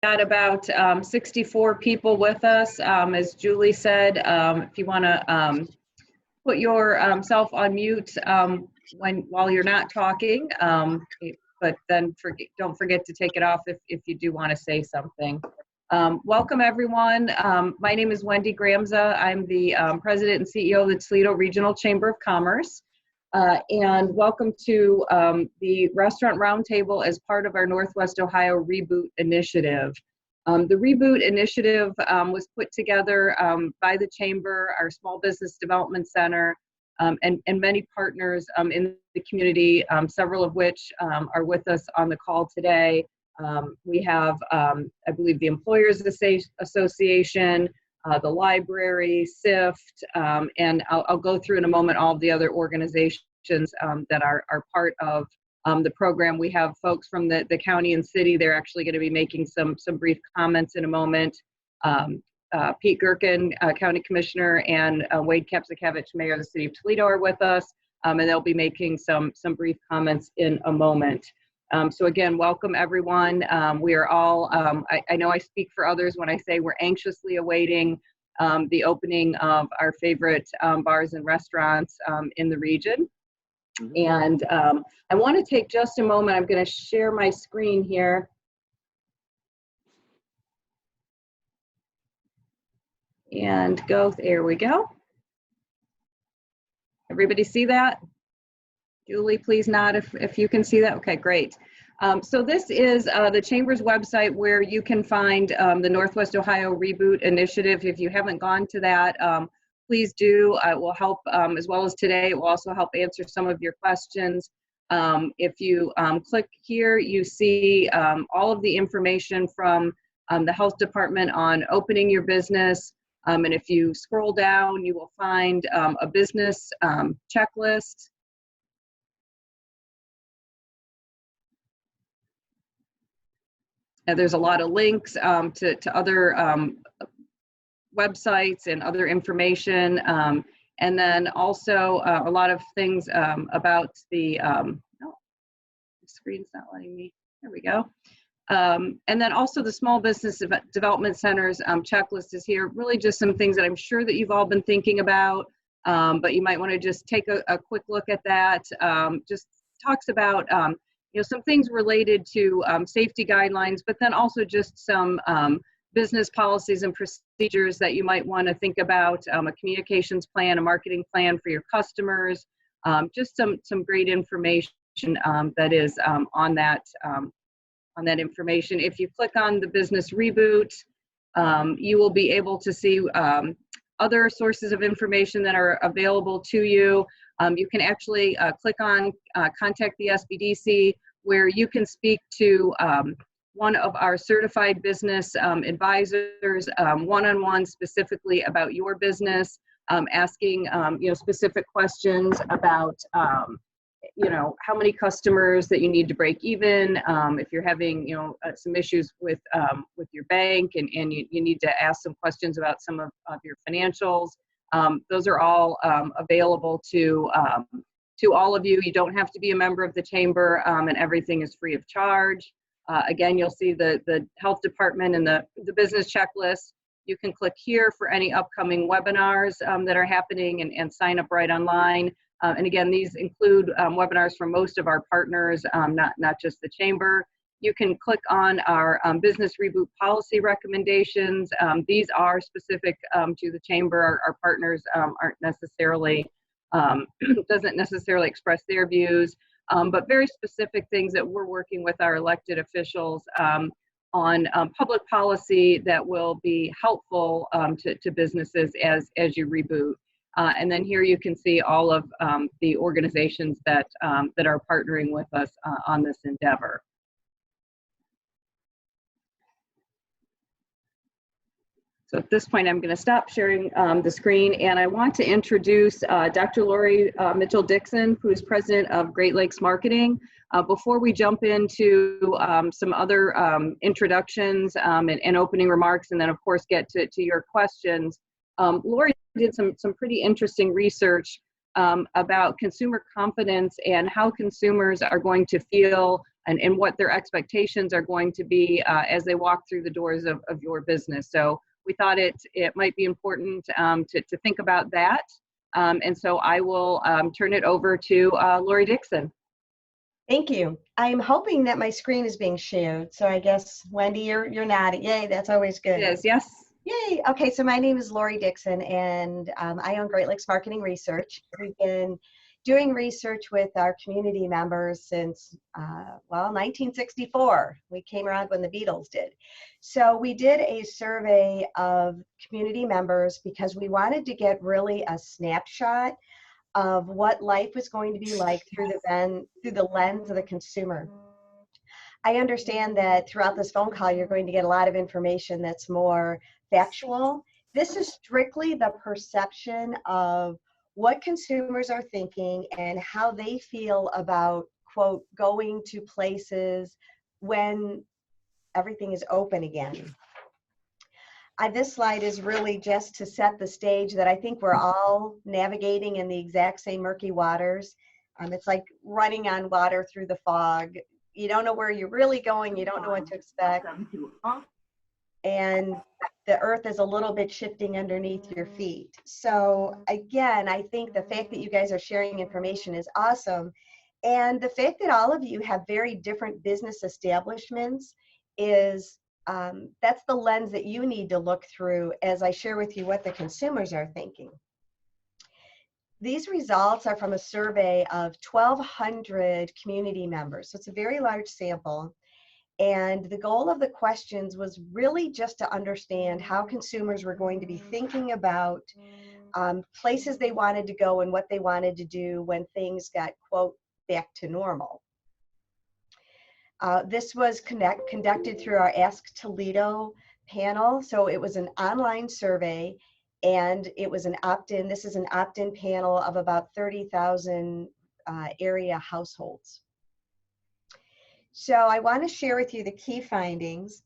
got about 64 people with us. As Julie said, if you want to put yourself on mute while you're not talking, but then don't forget to take it off if you do want to say something. Welcome everyone. My name is Wendy Gramza. I'm the President and CEO of the Toledo Regional Chamber of Commerce. And welcome to the Restaurant Roundtable as part of our Northwest Ohio Reboot Initiative. The Reboot Initiative was put together by the Chamber, our Small Business Development Center, and many partners in the community, several of which are with us on the call today. We have, I believe, the Employers Association, the library, SIFT, and I'll go through in a moment all of the other organizations that are part of the program. We have folks from the county and city. They're actually going to be making some brief comments in a moment. Pete Gerken, County Commissioner, and Wade Kapsakevich, Mayor of the City of Toledo, are with us, and they'll be making some brief comments in a moment. So again, welcome everyone. We are all, I know I speak for others when I say we're anxiously awaiting the opening of our favorite bars and restaurants in the region. And I want to take just a moment. I'm going to share my screen here. And there we go. Everybody see that? Julie, please nod if you can see that. Okay, great. So this is the Chamber's website where you can find the Northwest Ohio Reboot Initiative. If you haven't gone to that, please do. It will help, as well as today, it will also help answer some of your questions. If you click here, you see all of the information from the health department on opening your business. And if you scroll down, you will find a business checklist. And there's a lot of links to other websites and other information. And then also a lot of things about the, no, the screen's not letting me, there we go. And then also the Small Business Development Center's checklist is here. Really just some things that I'm sure that you've all been thinking about, but you might want to just take a quick look at that. Just talks about you know, some things related to safety guidelines, but then also just some business policies and procedures that you might want to think about, a communications plan, a marketing plan for your customers, just some great information that is on that information. If you click on the Business Reboot, you will be able to see other sources of information that are available to you. You can actually click on Contact the SBDC, where you can speak to one of our certified business advisors one-on-one specifically about your business, asking you know, specific questions about you know, how many customers that you need to break even, if you're having, you know, some issues with your bank and you need to ask some questions about some of your financials. Those are all available to all of you. You don't have to be a member of the Chamber, and everything is free of charge. Again, you'll see the health department and the business checklist. You can click here for any upcoming webinars that are happening and sign up right online. And again, these include webinars from most of our partners, not just the Chamber. You can click on our Business Reboot policy recommendations. These are specific to the Chamber. Our partners aren't necessarily, doesn't necessarily express their views, but very specific things that we're working with our elected officials on public policy that will be helpful to businesses as you reboot. And then here you can see all of the organizations that are partnering with us on this endeavor. So at this point, I'm going to stop sharing the screen, and I want to introduce Dr. Laurie Mitchell-Dixon, who is president of Great Lakes Marketing. Before we jump into some other introductions and opening remarks, and then of course get to your questions, Laurie did some pretty interesting research about consumer confidence and how consumers are going to feel and what their expectations are going to be as they walk through the doors of your business. So we thought it might be important to think about that. And so I will turn it over to Laurie Dixon. Thank you. I'm hoping that my screen is being shared. So I guess, Wendy, you're nodding. Yay, that's always good. It is, yes. Yay. Okay, so my name is Laurie Dixon, and I own Great Lakes Marketing Research. We've been doing research with our community members since, 1964. We came around when the Beatles did. So we did a survey of community members because we wanted to get really a snapshot of what life was going to be like through the lens of the consumer. I understand that throughout this phone call, you're going to get a lot of information that's more factual. This is strictly the perception of what consumers are thinking and how they feel about, quote, going to places when everything is open again. This slide is really just to set the stage that I think we're all navigating in the exact same murky waters. It's like running on water through the fog. You don't know where you're really going. You don't know what to expect. And the earth is a little bit shifting underneath your feet. So again, I think the fact that you guys are sharing information is awesome. And the fact that all of you have very different business establishments is that's the lens that you need to look through as I share with you what the consumers are thinking. These results are from a survey of 1,200 community members. So it's a very large sample. And the goal of the questions was really just to understand how consumers were going to be thinking about places they wanted to go and what they wanted to do when things got, quote, back to normal. This was conducted through our Ask Toledo panel. So it was an online survey and it was an opt-in. This is an opt-in panel of about 30,000 area households. So I want to share with you the key findings.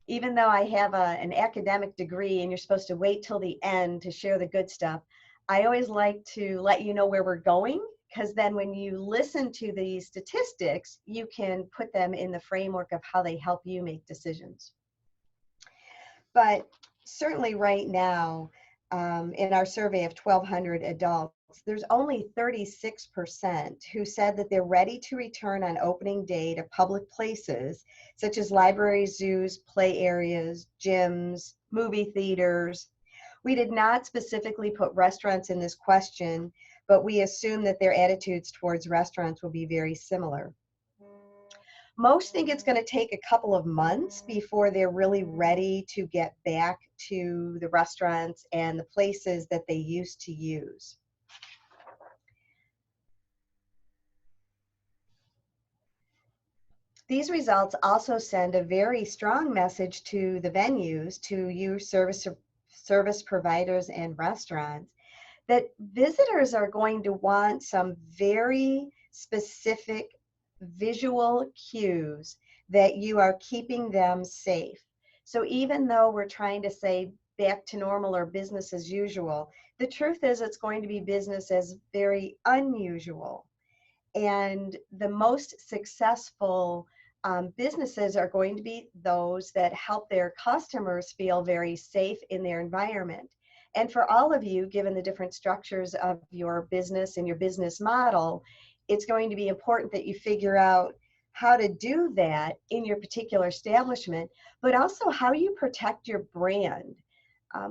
Even though I have an academic degree and you're supposed to wait till the end to share the good stuff, I always like to let you know where we're going, because then when you listen to these statistics, you can put them in the framework of how they help you make decisions. But certainly right now, in our survey of 1,200 adults, there's only 36% who said that they're ready to return on opening day to public places, such as libraries, zoos, play areas, gyms, movie theaters. We did not specifically put restaurants in this question, but we assume that their attitudes towards restaurants will be very similar. Most think it's going to take a couple of months before they're really ready to get back to the restaurants and the places that they used to use. These results also send a very strong message to the venues, to you service providers and restaurants, that visitors are going to want some very specific visual cues that you are keeping them safe. So even though we're trying to say back to normal or business as usual, the truth is it's going to be business as very unusual. And the most successful businesses are going to be those that help their customers feel very safe in their environment. And for all of you, given the different structures of your business and your business model, it's going to be important that you figure out how to do that in your particular establishment, but also how you protect your brand.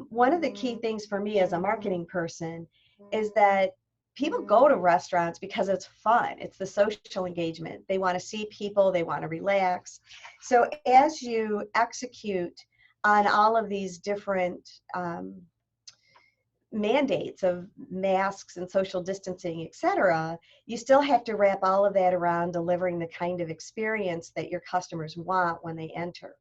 One of the key things for me as a marketing person is that people go to restaurants because it's fun. It's the social engagement. They want to see people. They want to relax. So as you execute on all of these different mandates of masks and social distancing, etc., you still have to wrap all of that around delivering the kind of experience that your customers want when they enter.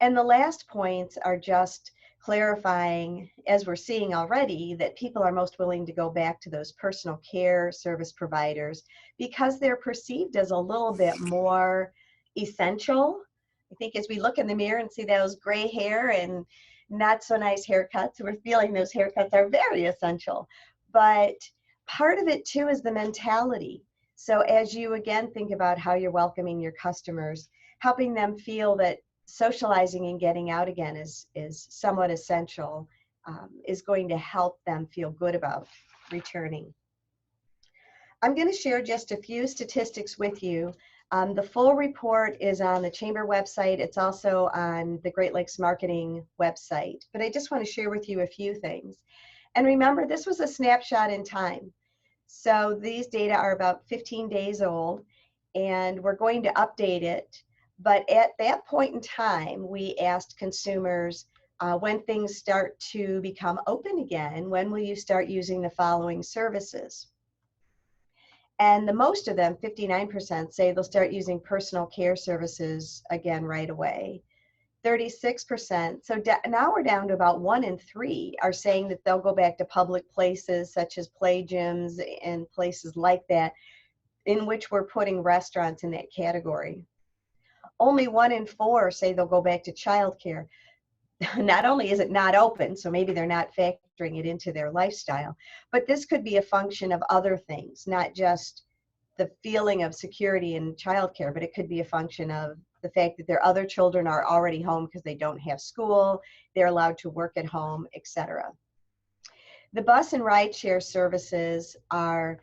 And the last points are just clarifying, as we're seeing already, that people are most willing to go back to those personal care service providers because they're perceived as a little bit more essential. I think as we look in the mirror and see those gray hair and not so nice haircuts, we're feeling those haircuts are very essential. But part of it too is the mentality. So as you again think about how you're welcoming your customers, helping them feel that socializing and getting out again is somewhat essential, is going to help them feel good about returning. I'm going to share just a few statistics with you. The full report is on the Chamber website. It's also on the Great Lakes Marketing website. But I just want to share with you a few things. And remember, this was a snapshot in time. So these data are about 15 days old, and we're going to update it. But at that point in time, we asked consumers, when things start to become open again, when will you start using the following services? And the most of them, 59%, say they'll start using personal care services again right away. 36%, so now we're down to about 1 in 3 are saying that they'll go back to public places such as play gyms and places like that, in which we're putting restaurants in that category. Only 1 in 4 say they'll go back to childcare. Not only is it not open, so maybe they're not factoring it into their lifestyle, but this could be a function of other things, not just the feeling of security in childcare, but it could be a function of the fact that their other children are already home because they don't have school, they're allowed to work at home, etc. The bus and rideshare services are,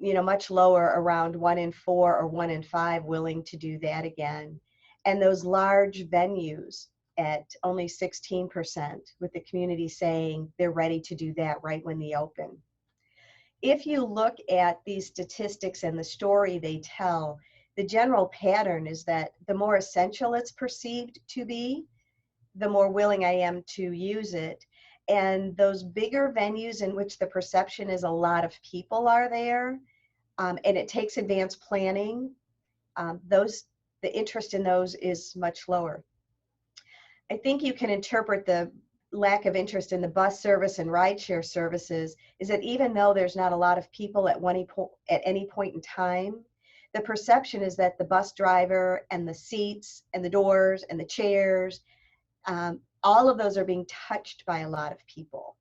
much lower, around 1 in 4 or 1 in 5 willing to do that again. And those large venues at only 16%, with the community saying they're ready to do that right when they open. If you look at these statistics and the story they tell, the general pattern is that the more essential it's perceived to be, the more willing I am to use it. And those bigger venues in which the perception is a lot of people are there, and it takes advanced planning, the interest in those is much lower. I think you can interpret the lack of interest in the bus service and rideshare services is that even though there's not a lot of people at any point in time, the perception is that the bus driver and the seats and the doors and the chairs, all of those are being touched by a lot of people.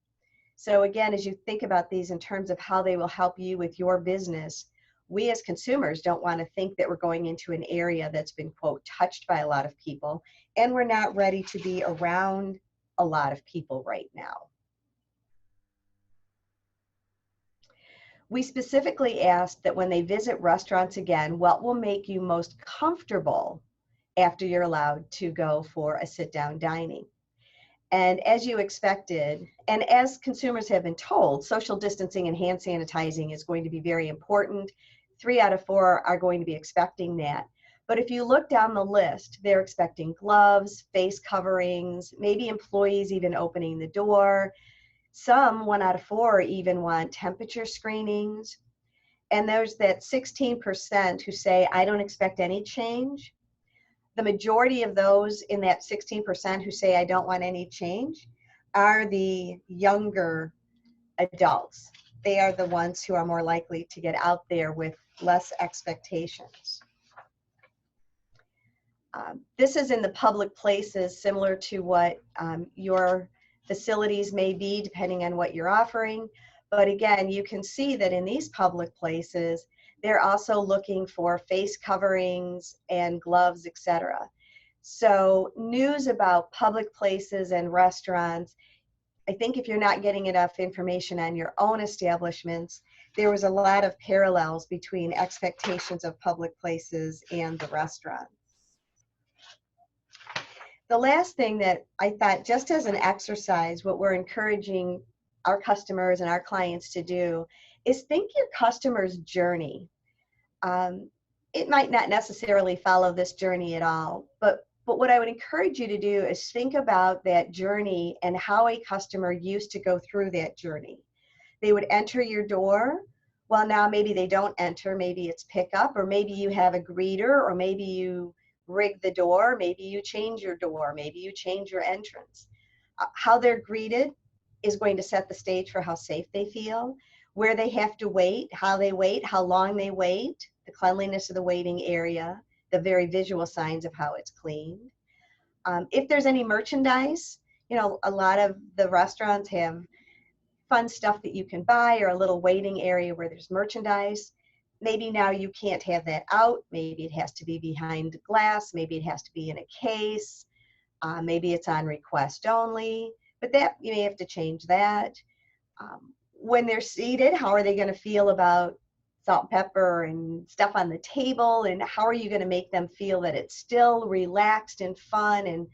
So again, as you think about these in terms of how they will help you with your business, we as consumers don't want to think that we're going into an area that's been, quote, touched by a lot of people, and we're not ready to be around a lot of people right now. We specifically asked that when they visit restaurants again, what will make you most comfortable after you're allowed to go for a sit-down dining? And as you expected, and as consumers have been told, social distancing and hand sanitizing is going to be very important. 3 out of 4 are going to be expecting that. But if you look down the list, they're expecting gloves, face coverings, maybe employees even opening the door. Some, 1 out of 4, even want temperature screenings. And there's that 16% who say, I don't expect any change. The majority of those in that 16% who say, I don't want any change, are the younger adults. They are the ones who are more likely to get out there with less expectations. This is in the public places, similar to what your facilities may be, depending on what you're offering. But again, you can see that in these public places, they're also looking for face coverings and gloves, etc. So news about public places and restaurants, I think if you're not getting enough information on your own establishments, there was a lot of parallels between expectations of public places and the restaurants. The last thing that I thought, just as an exercise, what we're encouraging our customers and our clients to do is think your customer's journey. It might not necessarily follow this journey at all, but what I would encourage you to do is think about that journey and how a customer used to go through that journey. They would enter your door. Well, now maybe they don't enter, maybe it's pickup, or maybe you have a greeter, or maybe you rig the door, maybe you change your door, maybe you change your entrance. How they're greeted is going to set the stage for how safe they feel, where they have to wait, how long they wait, the cleanliness of the waiting area, the very visual signs of how it's cleaned. If there's any merchandise, a lot of the restaurants have fun stuff that you can buy, or a little waiting area where there's merchandise. maybe now you can't have that out. Maybe it has to be behind glass. Maybe it has to be in a case. Maybe it's on request only, but that you may have to change that. When they're seated, how are they going to feel about salt and pepper and stuff on the table? And how are you going to make them feel that it's still relaxed and fun and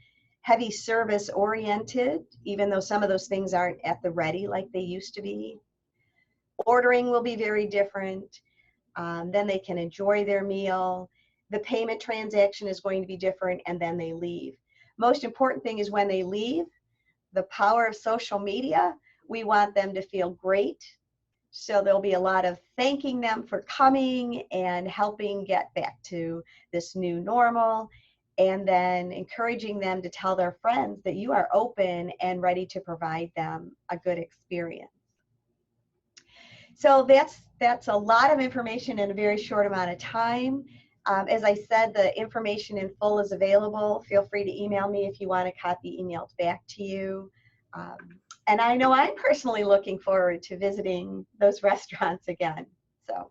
heavy service oriented, even though some of those things aren't at the ready like they used to be? Ordering will be very different. Then they can enjoy their meal. The payment transaction is going to be different, and then they leave. Most important thing is when they leave, the power of social media, we want them to feel great. So there'll be a lot of thanking them for coming and helping get back to this new normal, and then encouraging them to tell their friends that you are open and ready to provide them a good experience. So that's a lot of information in a very short amount of time. As I said, the information in full is available. Feel free to email me if you want a copy emailed back to you. And I know I'm personally looking forward to visiting those restaurants again. So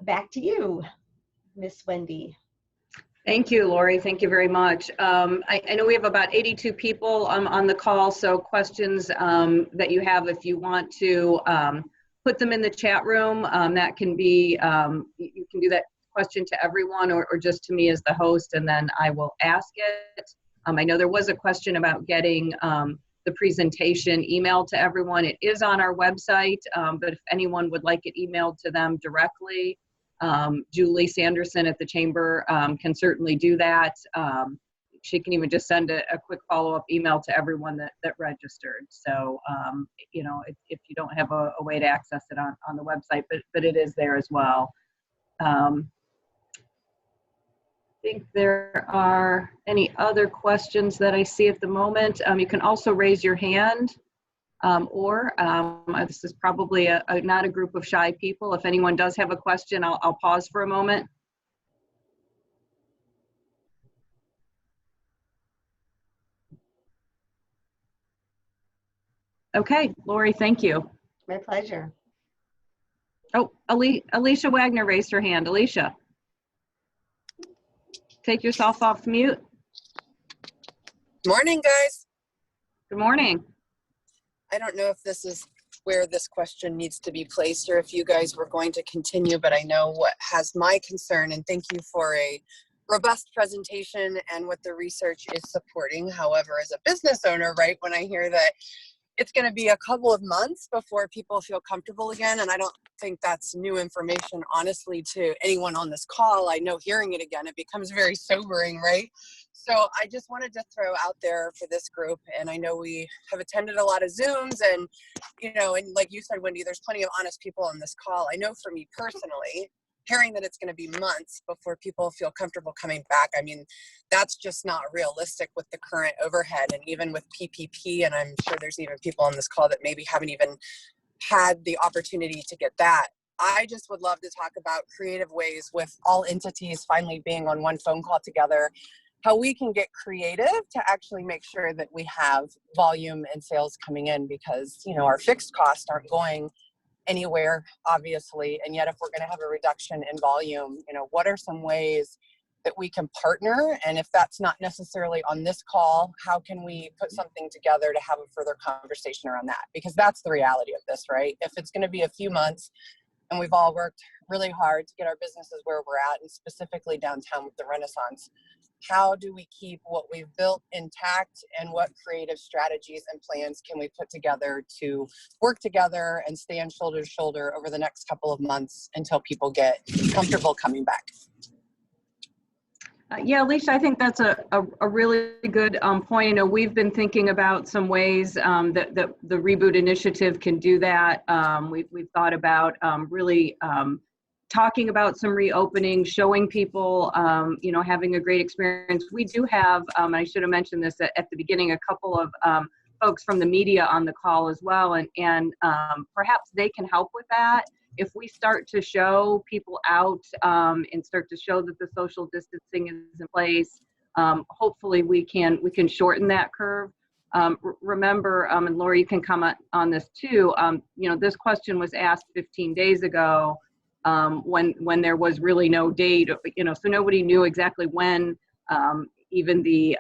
back to you, Miss Wendy. Thank you, Laurie. Thank you very much. I know we have about 82 people on the call, so questions that you have, if you want to put them in the chat room, that can be, you can do that question to everyone or just to me as the host, and then I will ask it. I know there was a question about getting the presentation emailed to everyone. It is on our website, but if anyone would like it emailed to them directly, Julie Sanderson at the Chamber can certainly do that. She can even just send a quick follow-up email to everyone that registered. So, you know, if you don't have a way to access it on the website, but it is there as well. I think there are any other questions that I see at the moment. You can also raise your hand. This is probably not a group of shy people. If anyone does have a question, I'll pause for a moment. Okay, Laurie, thank you. My pleasure. Oh, Alicia Wagner raised her hand. Alicia, take yourself off mute. Morning, guys. Good morning. I don't know if this is where this question needs to be placed or if you guys were going to continue, but I know what has my concern, and thank you for a robust presentation and what the research is supporting. However, as a business owner, right, when I hear that it's going to be a couple of months before people feel comfortable again, and I don't think that's new information, honestly, to anyone on this call. I know hearing it again, it becomes very sobering, right? So I just wanted to throw out there for this group, and I know we have attended a lot of Zooms, and, you know, and like you said, Wendy, there's plenty of honest people on this call. I know for me personally, hearing that it's going to be months before people feel comfortable coming back, I mean, that's just not realistic with the current overhead, and even with PPP, and I'm sure there's even people on this call that maybe haven't even had the opportunity to get that. I just would love to talk about creative ways with all entities finally being on one phone call together, how we can get creative to actually make sure that we have volume and sales coming in, because, you know, our fixed costs aren't going anywhere, obviously. And yet if we're going to have a reduction in volume, you know, what are some ways that we can partner? And if that's not necessarily on this call, how can we put something together to have a further conversation around that? Because that's the reality of this, right? If it's going to be a few months and we've all worked really hard to get our businesses where we're at, and specifically downtown with the Renaissance, how do we keep what we've built intact, and what creative strategies and plans can we put together to work together and stand shoulder to shoulder over the next couple of months until people get comfortable coming back? Yeah, Alicia, I think that's a really good point. You know, we've been thinking about some ways that the Reboot Initiative can do that. We've thought about really talking about some reopening, showing people, you know, having a great experience. We do have, I should have mentioned this at the beginning, a couple of folks from the media on the call as well, and perhaps they can help with that. If we start to show people out and start to show that the social distancing is in place, hopefully we can shorten that curve. Remember, and Laurie, you can comment on this too, you know, this question was asked 15 days ago. when there was really no date, so nobody knew exactly when even the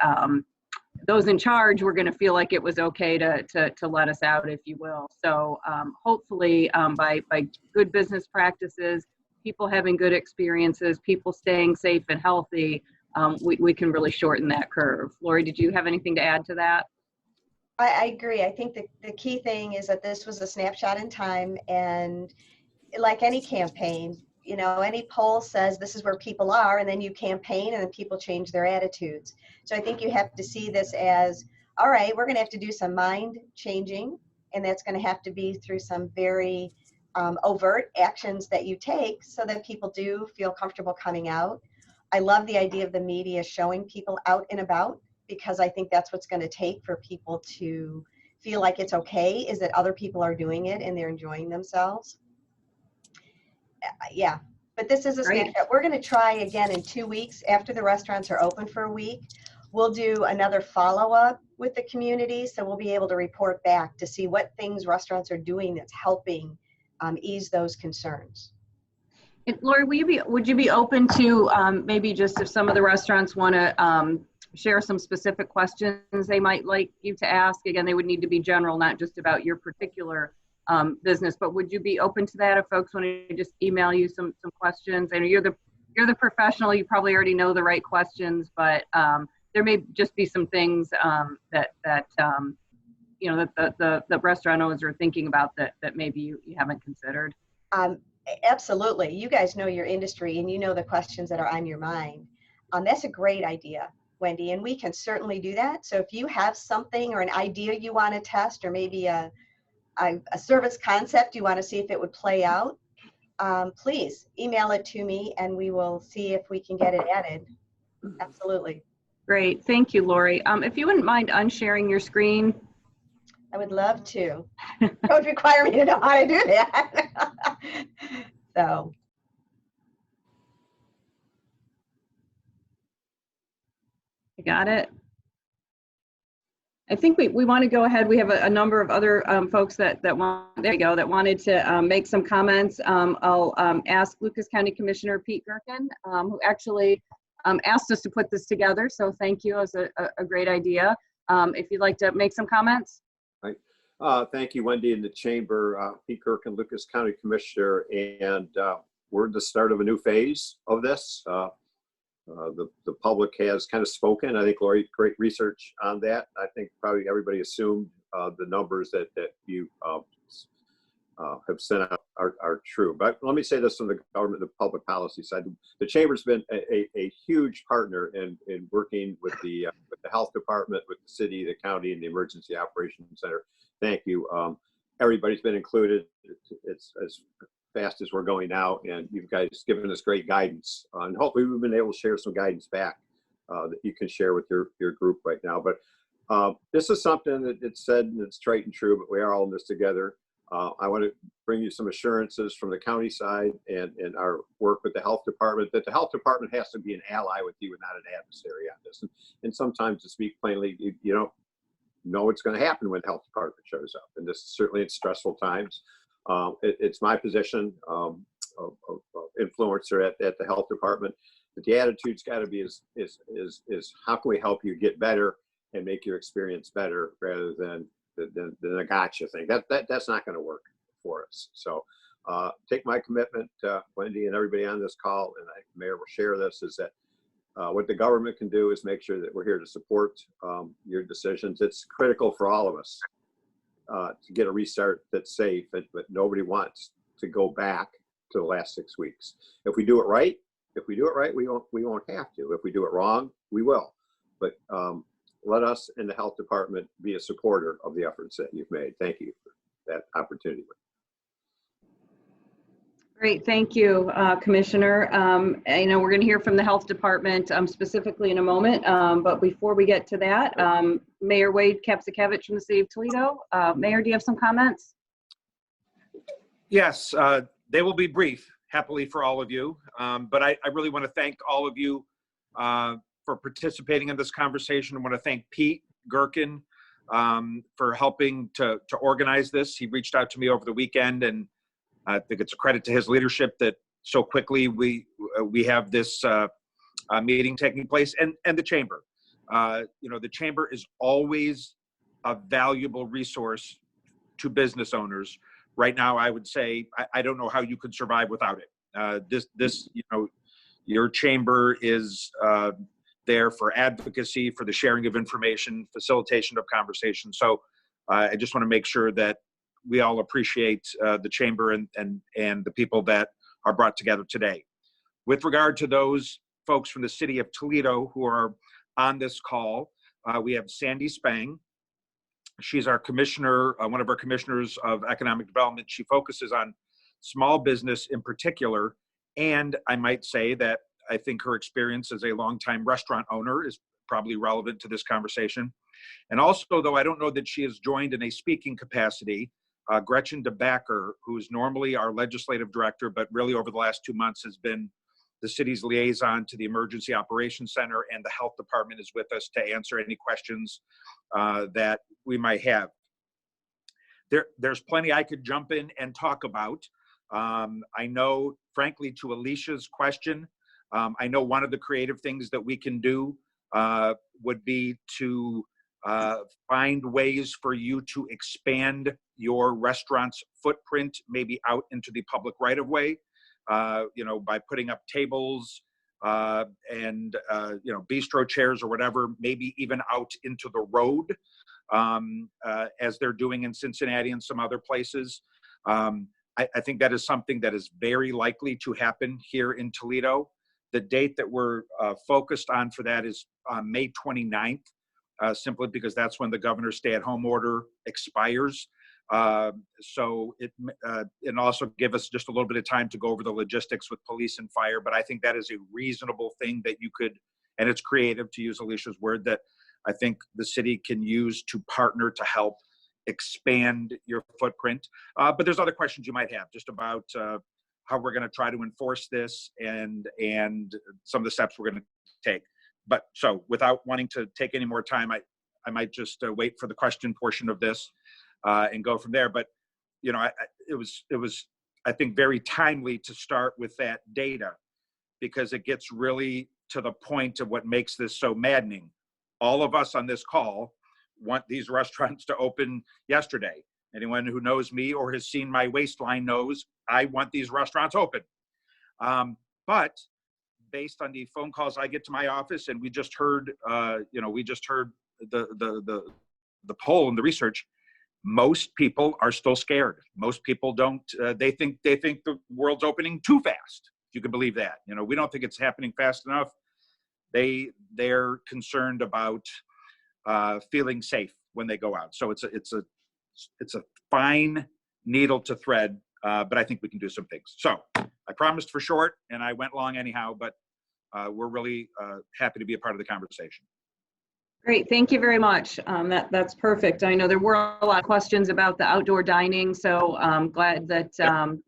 those in charge were going to feel like it was okay to let us out, if you will. So hopefully by good business practices, people having good experiences, people staying safe and healthy, we can really shorten that curve. Laurie, did you have anything to add to that? I agree. I think the key thing is that this was a snapshot in time, and like any campaign, any poll says this is where people are, and then you campaign and then people change their attitudes. So I think you have to see this as, all right, we're going to have to do some mind changing, and that's going to have to be through some very overt actions that you take so that people do feel comfortable coming out. I love the idea of the media showing people out and about, because I think that's what's going to take for people to feel like it's okay, is that other people are doing it and they're enjoying themselves. Yeah, but this is a snapshot. We're going to try again in 2 weeks after the restaurants are open for a week. We'll do another follow-up with the community, so we'll be able to report back to see what things restaurants are doing that's helping ease those concerns. And Laurie, would you be open to maybe just if some of the restaurants want to share some specific questions they might like you to ask? Again, they would need to be general, not just about your particular business, but would you be open to that if folks want to just email you some questions? I know you're the professional, you probably already know the right questions, but there may just be some things that the restaurant owners are thinking about that maybe you haven't considered. Absolutely. You guys know your industry and you know the questions that are on your mind. That's a great idea, Wendy, and we can certainly do that. So if you have something or an idea you want to test, or maybe a service concept you want to see if it would play out, please email it to me and we will see if we can get it added. Absolutely. Great. Thank you, Laurie. If you wouldn't mind unsharing your screen. I would love to. It would require me to know how to do that. So. You got it? I think we want to go ahead. We have a number of other folks that wanted to make some comments. I'll ask Lucas County Commissioner Pete Gerken, who actually asked us to put this together. So thank you. It was a great idea. If you'd like to make some comments. Right. Thank you, Wendy, and the Chamber. Pete Gerken, Lucas County Commissioner, and we're at the start of a new phase of this. The public has kind of spoken. I think, Laurie, great research on that. I think probably everybody assumed the numbers that you have sent out are true. But let me say this from the government and public policy side. The Chamber's been a huge partner in working with the health department, with the city, the county, and the Emergency Operations Center. Thank you. Everybody's been included. It's as fast as we're going now, and you guys given us great guidance, and hopefully we've been able to share some guidance back that you can share with your group right now. But this is something that it's said and it's trite and true, but we are all in this together. I want to bring you some assurances from the county side and our work with the health department, that the health department has to be an ally with you and not an adversary on this. And sometimes, to speak plainly, you don't know what's going to happen when the health department shows up, and this certainly it's stressful times. It's my position of influencer at the health department that the attitude's got to be is how can we help you get better and make your experience better, rather than a gotcha thing. That's not going to work for us. So take my commitment, Wendy and everybody on this call, and I think the mayor will share this, is that what the government can do is make sure that we're here to support your decisions. It's critical for all of us to get a restart that's safe, but nobody wants to go back to the last 6 weeks. If we do it right, we won't have to. If we do it wrong, we will. But let us in the health department be a supporter of the efforts that you've made. Thank you for that opportunity. Great, thank you, Commissioner. I know we're going to hear from the health department specifically in a moment, but before we get to that, Mayor Wade Kapsakevich from the City of Toledo. Mayor, do you have some comments? Yes, they will be brief, happily for all of you, but I really want to thank all of you for participating in this conversation. I want to thank Pete Gerken for helping to organize this. He reached out to me over the weekend, and I think it's a credit to his leadership that so quickly we have this meeting taking place, and the chamber. The chamber is always a valuable resource to business owners. Right now, I would say I don't know how you could survive without it. Your chamber is there for advocacy, for the sharing of information, facilitation of conversation. So I just want to make sure that we all appreciate the chamber and the people that are brought together today. With regard to those folks from the city of Toledo who are on this call, we have Sandy Spang. She's our commissioner, one of our commissioners of economic development. She focuses on small business in particular. And I might say that I think her experience as a longtime restaurant owner is probably relevant to this conversation. And also, though I don't know that she has joined in a speaking capacity, Gretchen DeBacker, who's normally our legislative director, but really over the last 2 months has been the city's liaison to the Emergency Operations Center, and the health department is with us to answer any questions that we might have. There's plenty I could jump in and talk about. I know, frankly, to Alicia's question, I know one of the creative things that we can do would be to find ways for you to expand your restaurant's footprint, maybe out into the public right of way, by putting up tables and bistro chairs or whatever, maybe even out into the road, as they're doing in Cincinnati and some other places. I think that is something that is very likely to happen here in Toledo. The date that we're focused on for that is May 29th, simply because that's when the governor's stay-at-home order expires. So it and also give us just a little bit of time to go over the logistics with police and fire. But I think that is a reasonable thing that you could, and it's creative, to use Alicia's word, that I think the city can use to partner to help expand your footprint. But there's other questions you might have just about how we're going to try to enforce this and some of the steps we're going to take. But so without wanting to take any more time, I might just wait for the question portion of this and go from there. But it was I think very timely to start with that data, because it gets really to the point of what makes this so maddening. All of us on this call want these restaurants to open yesterday. Anyone who knows me or has seen my waistline knows I want these restaurants open. But based on the phone calls I get to my office, and we just heard the poll and the research, most people are still scared. Most people don't. They think the world's opening too fast. If you can believe that. We don't think it's happening fast enough. They're concerned about feeling safe when they go out. So it's a fine needle to thread, but I think we can do some things. So I promised for short, and I went long anyhow. But we're really happy to be a part of the conversation. Great, thank you very much. That's perfect. I know there were a lot of questions about the outdoor dining, so I'm glad that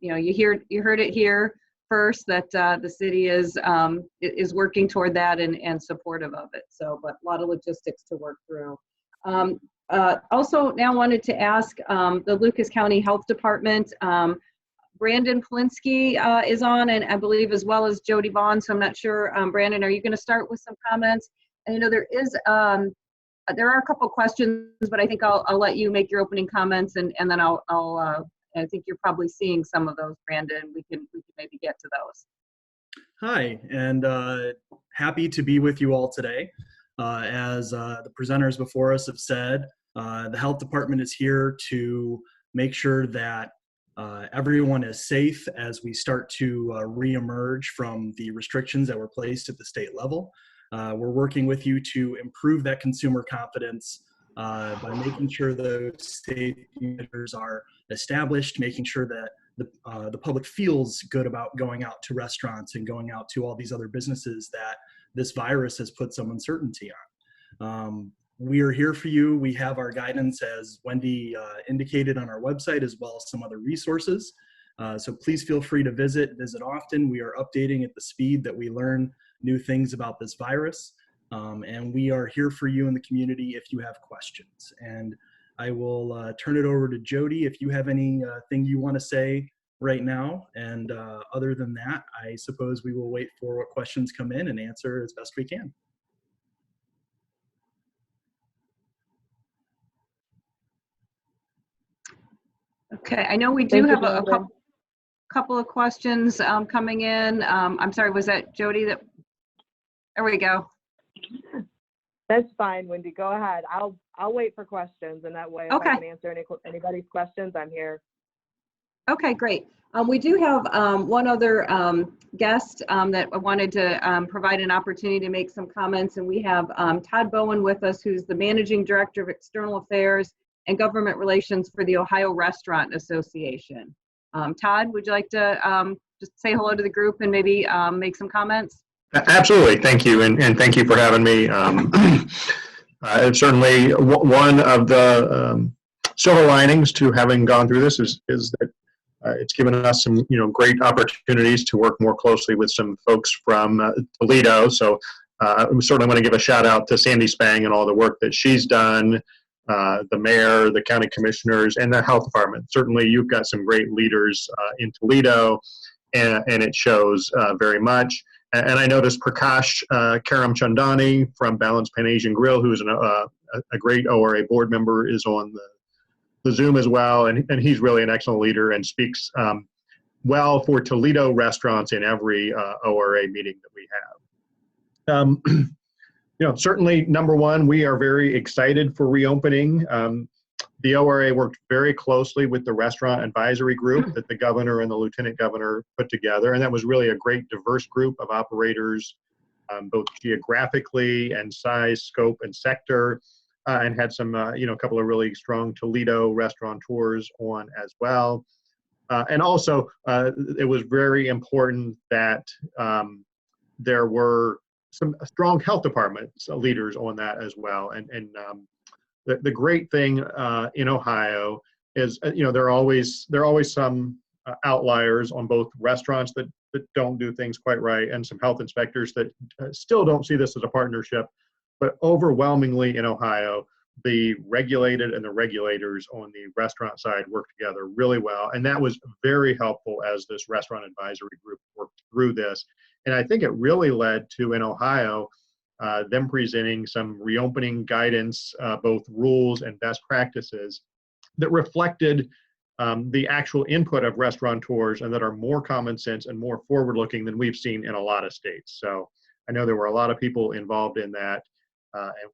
you heard it here first, that the city is working toward that and supportive of it. So, but a lot of logistics to work through. Also, now wanted to ask the Lucas County Health Department. Brandon Polinsky is on, and I believe as well as Jody Vaughn. So I'm not sure, Brandon, are you going to start with some comments? And there are a couple questions, but I think I'll let you make your opening comments, and then I think you're probably seeing some of those, Brandon. We can maybe get to those. Hi, and happy to be with you all today. As the presenters before us have said, the health department is here to make sure that everyone is safe as we start to reemerge from the restrictions that were placed at the state level. We're working with you to improve that consumer confidence by making sure those safety measures are established, making sure that the public feels good about going out to restaurants and going out to all these other businesses that this virus has put some uncertainty on. We are here for you. We have our guidance, as Wendy indicated, on our website, as well as some other resources. So please feel free to visit often. We are updating at the speed that we learn new things about this virus. And we are here for you in the community if you have questions. And I will turn it over to Jody if you have anything you want to say right now. And other than that, I suppose we will wait for what questions come in and answer as best we can. Okay, I know we do have a couple of questions coming in. I'm sorry, was that Jody that? There we go. That's fine, Wendy. Go ahead. I'll wait for questions, and that way, if I can answer anybody's questions, I'm here. Okay, great. We do have one other guest that wanted to provide an opportunity to make some comments, and we have Todd Bowen with us, who's the Managing Director of External Affairs and Government Relations for the Ohio Restaurant Association. Todd, would you like to just say hello to the group and maybe make some comments? Absolutely. Thank you. And thank you for having me. It's certainly one of the silver linings to having gone through this is that it's given us some, great opportunities to work more closely with some folks from Toledo. So I certainly want to give a shout out to Sandy Spang and all the work that she's done, the mayor, the county commissioners, and the health department. Certainly you've got some great leaders in Toledo, and it shows very much. And I noticed Prakash Karamchandani from Balanced Pan Asian Grill, who's a great ORA board member, is on the Zoom as well. And he's really an excellent leader and speaks well for Toledo restaurants in every ORA meeting that we have. Certainly, number one, we are very excited for reopening. The ORA worked very closely with the restaurant advisory group that the governor and the lieutenant governor put together. And that was really a great diverse group of operators, both geographically and size, scope, and sector, and had some, a couple of really strong Toledo restaurateurs on as well. And also, it was very important that there were some strong health department leaders on that as well. And the great thing in Ohio is, there are always some outliers on both restaurants that don't do things quite right and some health inspectors that still don't see this as a partnership. But overwhelmingly in Ohio, the regulated and the regulators on the restaurant side work together really well. And that was very helpful as this restaurant advisory group worked through this. And I think it really led to, in Ohio, them presenting some reopening guidance, both rules and best practices that reflected the actual input of restaurateurs and that are more common sense and more forward-looking than we've seen in a lot of states. So I know there were a lot of people involved in that,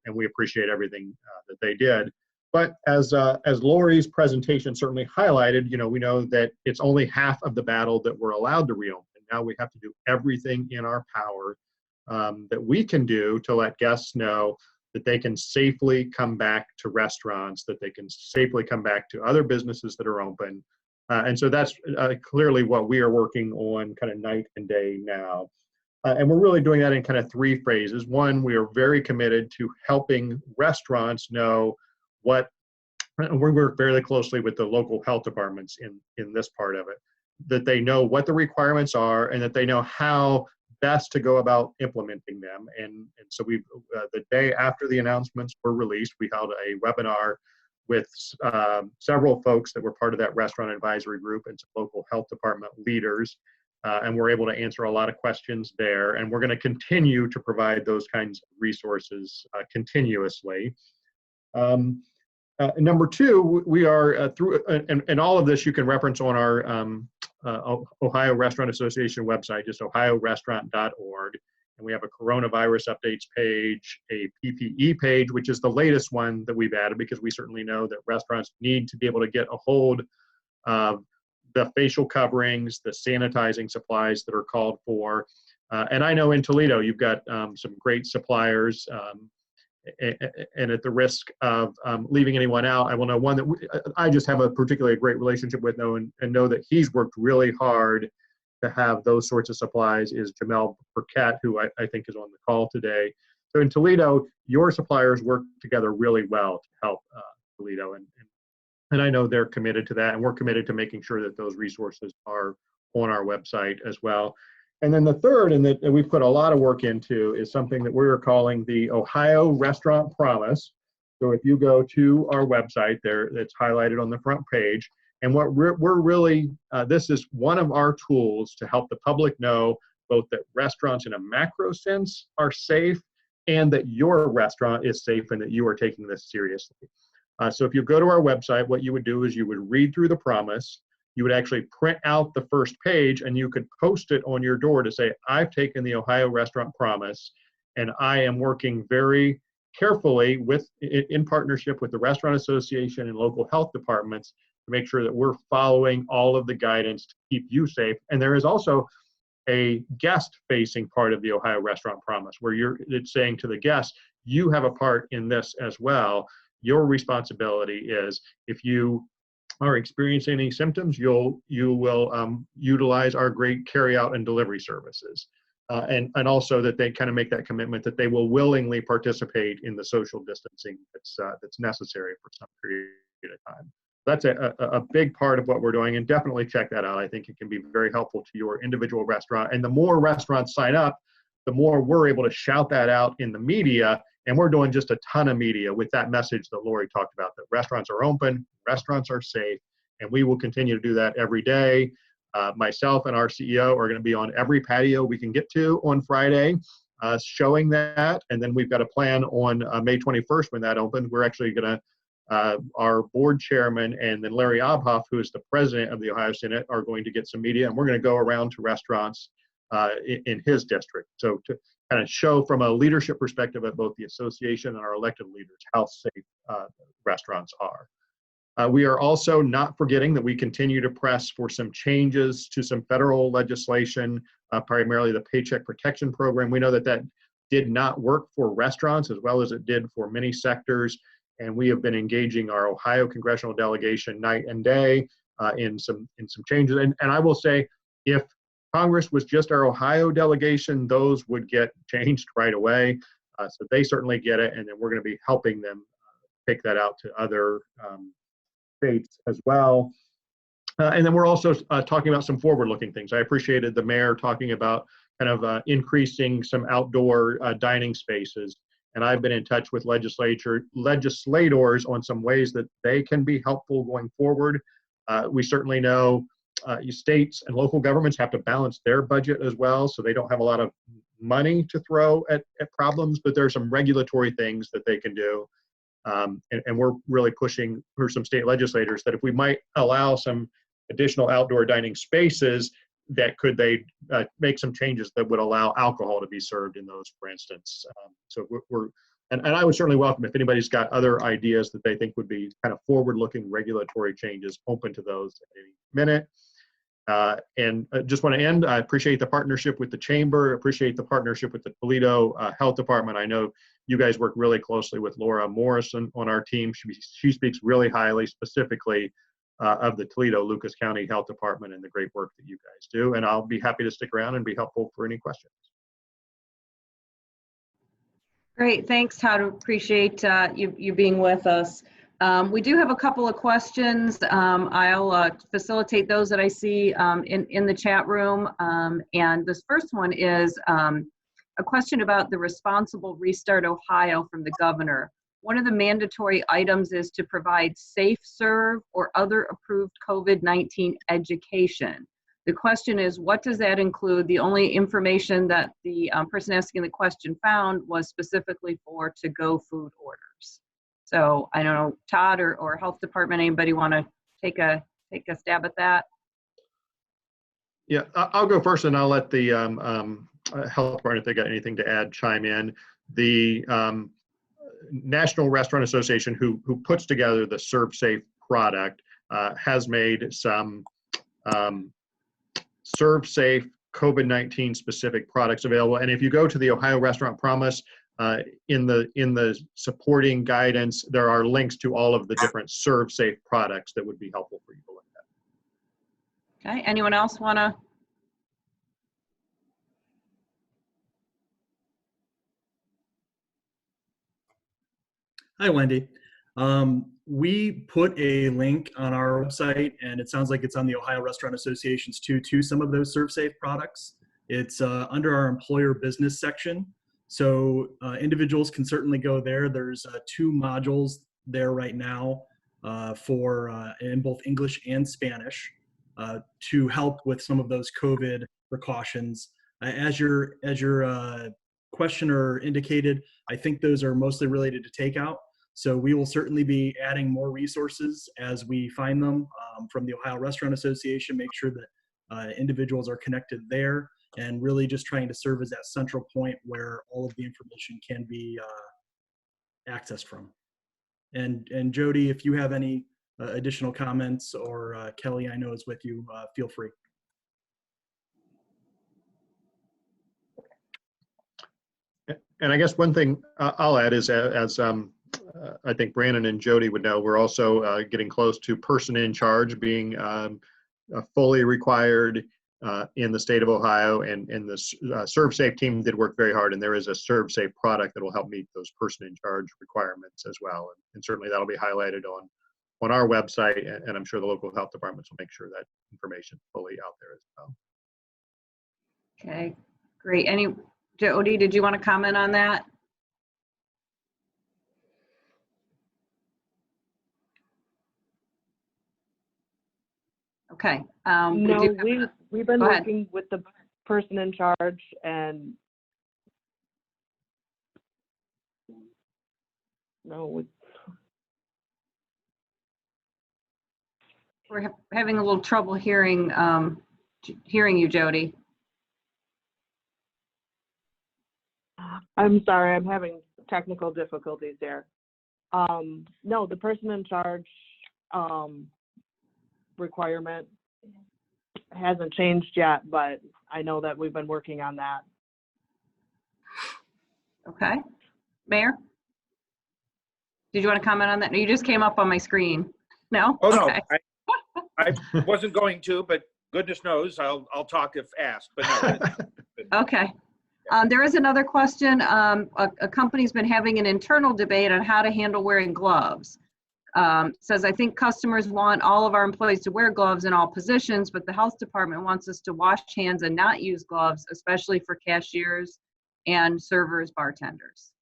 and we appreciate everything that they did. But as Laurie's presentation certainly highlighted, we know that it's only half of the battle that we're allowed to reopen. Now we have to do everything in our power that we can do to let guests know that they can safely come back to restaurants, that they can safely come back to other businesses that are open. And so that's clearly what we are working on kind of night and day now. And we're really doing that in kind of three phases. One, we are very committed to helping restaurants know we work very closely with the local health departments in this part of it, that they know what the requirements are and that they know how best to go about implementing them. And so we, the day after the announcements were released, we held a webinar with several folks that were part of that restaurant advisory group and some local health department leaders. And we're able to answer a lot of questions there. And we're going to continue to provide those kinds of resources continuously. Number two, we are through, and all of this you can reference on our Ohio Restaurant Association website, just ohiorestaurant.org. And we have a coronavirus updates page, a PPE page, which is the latest one that we've added because we certainly know that restaurants need to be able to get a hold of the facial coverings, the sanitizing supplies that are called for. And I know in Toledo, you've got some great suppliers. And at the risk of leaving anyone out, I will know one that I just have a particularly great relationship with and know that he's worked really hard to have those sorts of supplies is Jamel Burkett, who I think is on the call today. So in Toledo, your suppliers work together really well to help Toledo. And I know they're committed to that, and we're committed to making sure that those resources are on our website as well. And then the third, and that we've put a lot of work into, is something that we're calling the Ohio Restaurant Promise. So if you go to our website there, it's highlighted on the front page, And what we're really, this is one of our tools to help the public know both that restaurants in a macro sense are safe and that your restaurant is safe and that you are taking this seriously. So if you go to our website, what you would do is you would read through the promise. You would actually print out the first page and you could post it on your door to say, I've taken the Ohio Restaurant Promise and I am working very carefully in partnership with the Restaurant Association and local health departments to make sure that we're following all of the guidance to keep you safe. And there is also a guest-facing part of the Ohio Restaurant Promise where it's saying to the guests, you have a part in this as well. Your responsibility is if you are experiencing any symptoms, you will utilize our great carry-out and delivery services. And also that they kind of make that commitment that they will willingly participate in the social distancing that's necessary for some period of time. That's a big part of what we're doing, and definitely check that out. I think it can be very helpful to your individual restaurant. And the more restaurants sign up, the more we're able to shout that out in the media. And we're doing just a ton of media with that message that Laurie talked about, that restaurants are open, restaurants are safe, and we will continue to do that every day. Myself and our CEO are going to be on every patio we can get to on Friday, showing that. And then we've got a plan on May 21st when that opens. We're actually going to, our board chairman and then Larry Obhoff, who is the president of the Ohio Senate, are going to get some media, and we're going to go around to restaurants in his district. So to kind of show from a leadership perspective at both the association and our elected leaders how safe restaurants are. We are also not forgetting that we continue to press for some changes to some federal legislation, primarily the Paycheck Protection Program. We know that that did not work for restaurants as well as it did for many sectors. And we have been engaging our Ohio congressional delegation night and day in some changes. And I will say, if Congress was just our Ohio delegation, those would get changed right away. So they certainly get it, and then we're going to be helping them take that out to other states as well. And then we're also talking about some forward-looking things. I appreciated the mayor talking about kind of increasing some outdoor dining spaces. And I've been in touch with legislators on some ways that they can be helpful going forward. We certainly know states and local governments have to balance their budget as well, so they don't have a lot of money to throw at problems, but there are some regulatory things that they can do. And we're really pushing for some state legislators that if we might allow some additional outdoor dining spaces, that could they make some changes that would allow alcohol to be served in those, for instance. So and I would certainly welcome if anybody's got other ideas that they think would be kind of forward-looking regulatory changes, open to those at any minute. And I just want to end. I appreciate the partnership with the Chamber, appreciate the partnership with the Toledo Health Department. I know you guys work really closely with Laura Morrison on our team. She speaks really highly, specifically of the Toledo Lucas County Health Department and the great work that you guys do. And I'll be happy to stick around and be helpful for any questions. Great, thanks, Todd. Appreciate you being with us. We do have a couple of questions. I'll facilitate those that I see in the chat room. And this first one is a question about the Responsible Restart Ohio from the governor. One of the mandatory items is to provide safe serve or other approved COVID-19 education. The question is, what does that include? The only information that the person asking the question found was specifically for to-go food orders. So I don't know, Todd or Health Department, anybody want to take a stab at that? Yeah, I'll go first, and I'll let the Health Department, if they got anything to add, chime in. The National Restaurant Association, who puts together the Serve Safe product, has made some Serve Safe COVID-19 specific products available. And if you go to the Ohio Restaurant Promise, in the supporting guidance, there are links to all of the different Serve Safe products that would be helpful for you to look at. Okay, anyone else want to? Hi, Wendy. We put a link on our website, and it sounds like it's on the Ohio Restaurant Association's too, to some of those Serve Safe products. It's under our employer business section. So individuals can certainly go there. There's 2 modules there right now in both English and Spanish to help with some of those COVID precautions. As your questioner indicated, I think those are mostly related to takeout. So we will certainly be adding more resources as we find them from the Ohio Restaurant Association, make sure that individuals are connected there, and really just trying to serve as that central point where all of the information can be accessed from. And Jody, if you have any additional comments, or Kelly, I know is with you, feel free. And I guess one thing I'll add is, as I think Brandon and Jody would know, we're also getting close to person in charge being fully required in the state of Ohio, and the ServSafe team did work very hard, and there is a ServSafe product that will help meet those person in charge requirements as well. And certainly that'll be highlighted on our website, and I'm sure the local health departments will make sure that information is fully out there as well. Okay, great. Jody, did you want to comment on that? Okay. No, we've been working with the person in charge, and no, we're having a little trouble hearing you, Jody. I'm sorry, I'm having technical difficulties there. No, the person in charge requirement hasn't changed yet, but I know that we've been working on that. Okay. Mayor? Did you want to comment on that? No, you just came up on my screen. No? Oh, okay. no. I wasn't going to, but goodness knows I'll talk if asked. But no. Okay. There is another question. A company's been having an internal debate on how to handle wearing gloves. Says, I think customers want all of our employees to wear gloves in all positions, but the health department wants us to wash hands and not use gloves, especially for cashiers and servers, bartenders.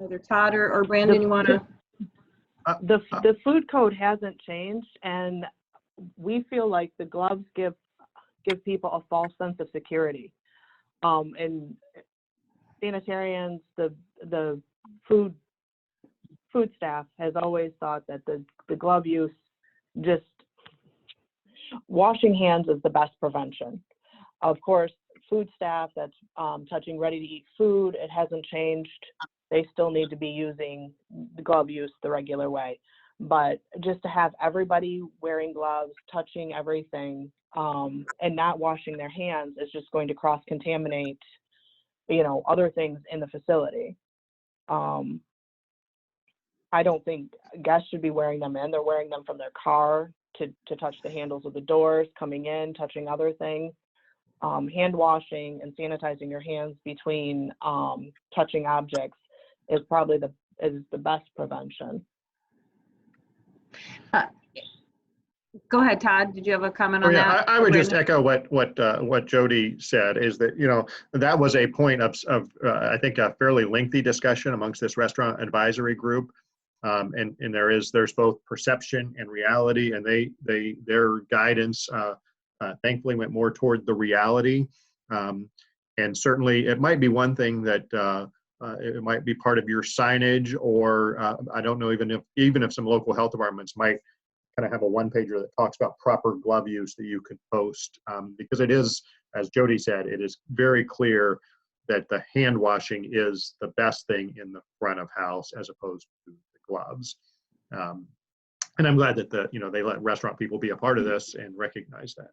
Either Todd or Brandon, you want to? The food code hasn't changed, and we feel like the gloves give people a false sense of security. And sanitarians, the food staff has always thought that the glove use, just washing hands is the best prevention. Of course, food staff that's touching ready-to-eat food, it hasn't changed. They still need to be using the glove use the regular way. But just to have everybody wearing gloves, touching everything, and not washing their hands is just going to cross-contaminate, other things in the facility. I don't think guests should be wearing them in. They're wearing them from their car to touch the handles of the doors, coming in, touching other things. Hand washing and sanitizing your hands between touching objects is probably the best prevention. Go ahead, Todd. Did you have a comment on that? I would just echo what Jody said, is that, that was a point of I think a fairly lengthy discussion amongst this restaurant advisory group. And there's both perception and reality, and their guidance thankfully went more toward the reality. And certainly it might be one thing that it might be part of your signage, or I don't know, even if some local health departments might kind of have a one-pager that talks about proper glove use that you could post, because it is, as Jody said, it is very clear that the hand washing is the best thing in the front of house as opposed to the gloves. And I'm glad that they let restaurant people be a part of this and recognize that.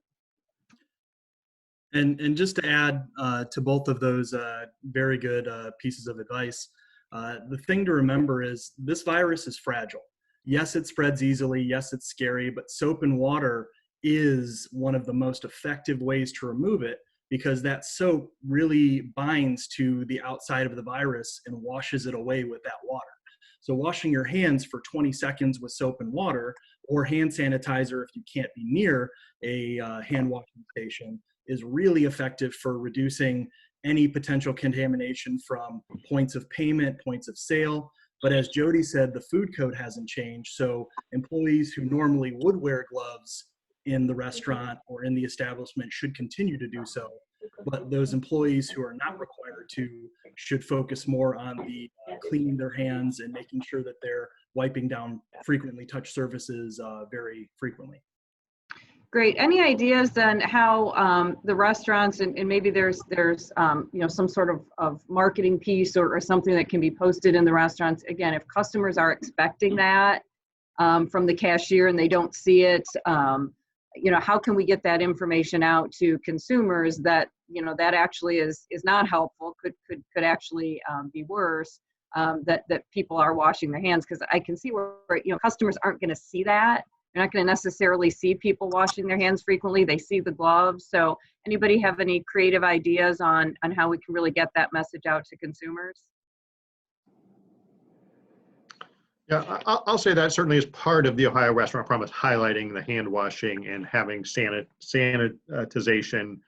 And just to add to both of those very good pieces of advice, the thing to remember is this virus is fragile. Yes, it spreads easily. Yes, it's scary, but soap and water is one of the most effective ways to remove it, because that soap really binds to the outside of the virus and washes it away with that water. So washing your hands for 20 seconds with soap and water, or hand sanitizer if you can't be near a hand washing station, is really effective for reducing any potential contamination from points of payment, points of sale. But as Jody said, the food code hasn't changed. So employees who normally would wear gloves in the restaurant or in the establishment should continue to do so. But those employees who are not required to should focus more on the cleaning their hands and making sure that they're wiping down frequently touched surfaces very frequently. Great. Any ideas then how the restaurants and maybe there's you know, some sort of marketing piece or something that can be posted in the restaurants? Again, if customers are expecting that from the cashier and they don't see it, you know, how can we get that information out to consumers that, you know, that actually is not helpful, could actually be worse, that people are washing their hands? Because I can see where, you know, customers aren't going to see that. They're not going to necessarily see people washing their hands frequently. They see the gloves. So anybody have any creative ideas on how we can really get that message out to consumers? Yeah, I'll say that certainly is part of the Ohio Restaurant Promise, highlighting the hand washing and having sanitization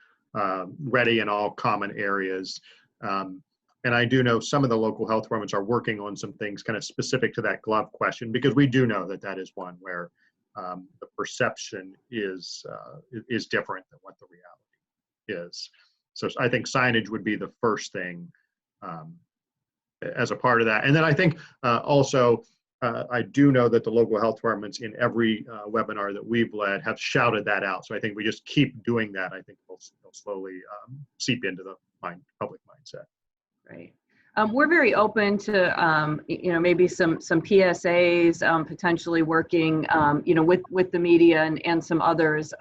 ready in all common areas. And I do know some of the local health departments are working on some things kind of specific to that glove question, because we do know that that is one where the perception is different than what the reality is. So I think signage would be the first thing as a part of that. And then I think also, I do know that the local health departments in every webinar that we've led have shouted that out. So I think we just keep doing that. I think they'll slowly seep into the public mindset. Right. We're very open to, you know, maybe some PSAs, potentially working, you know, with the media and some others,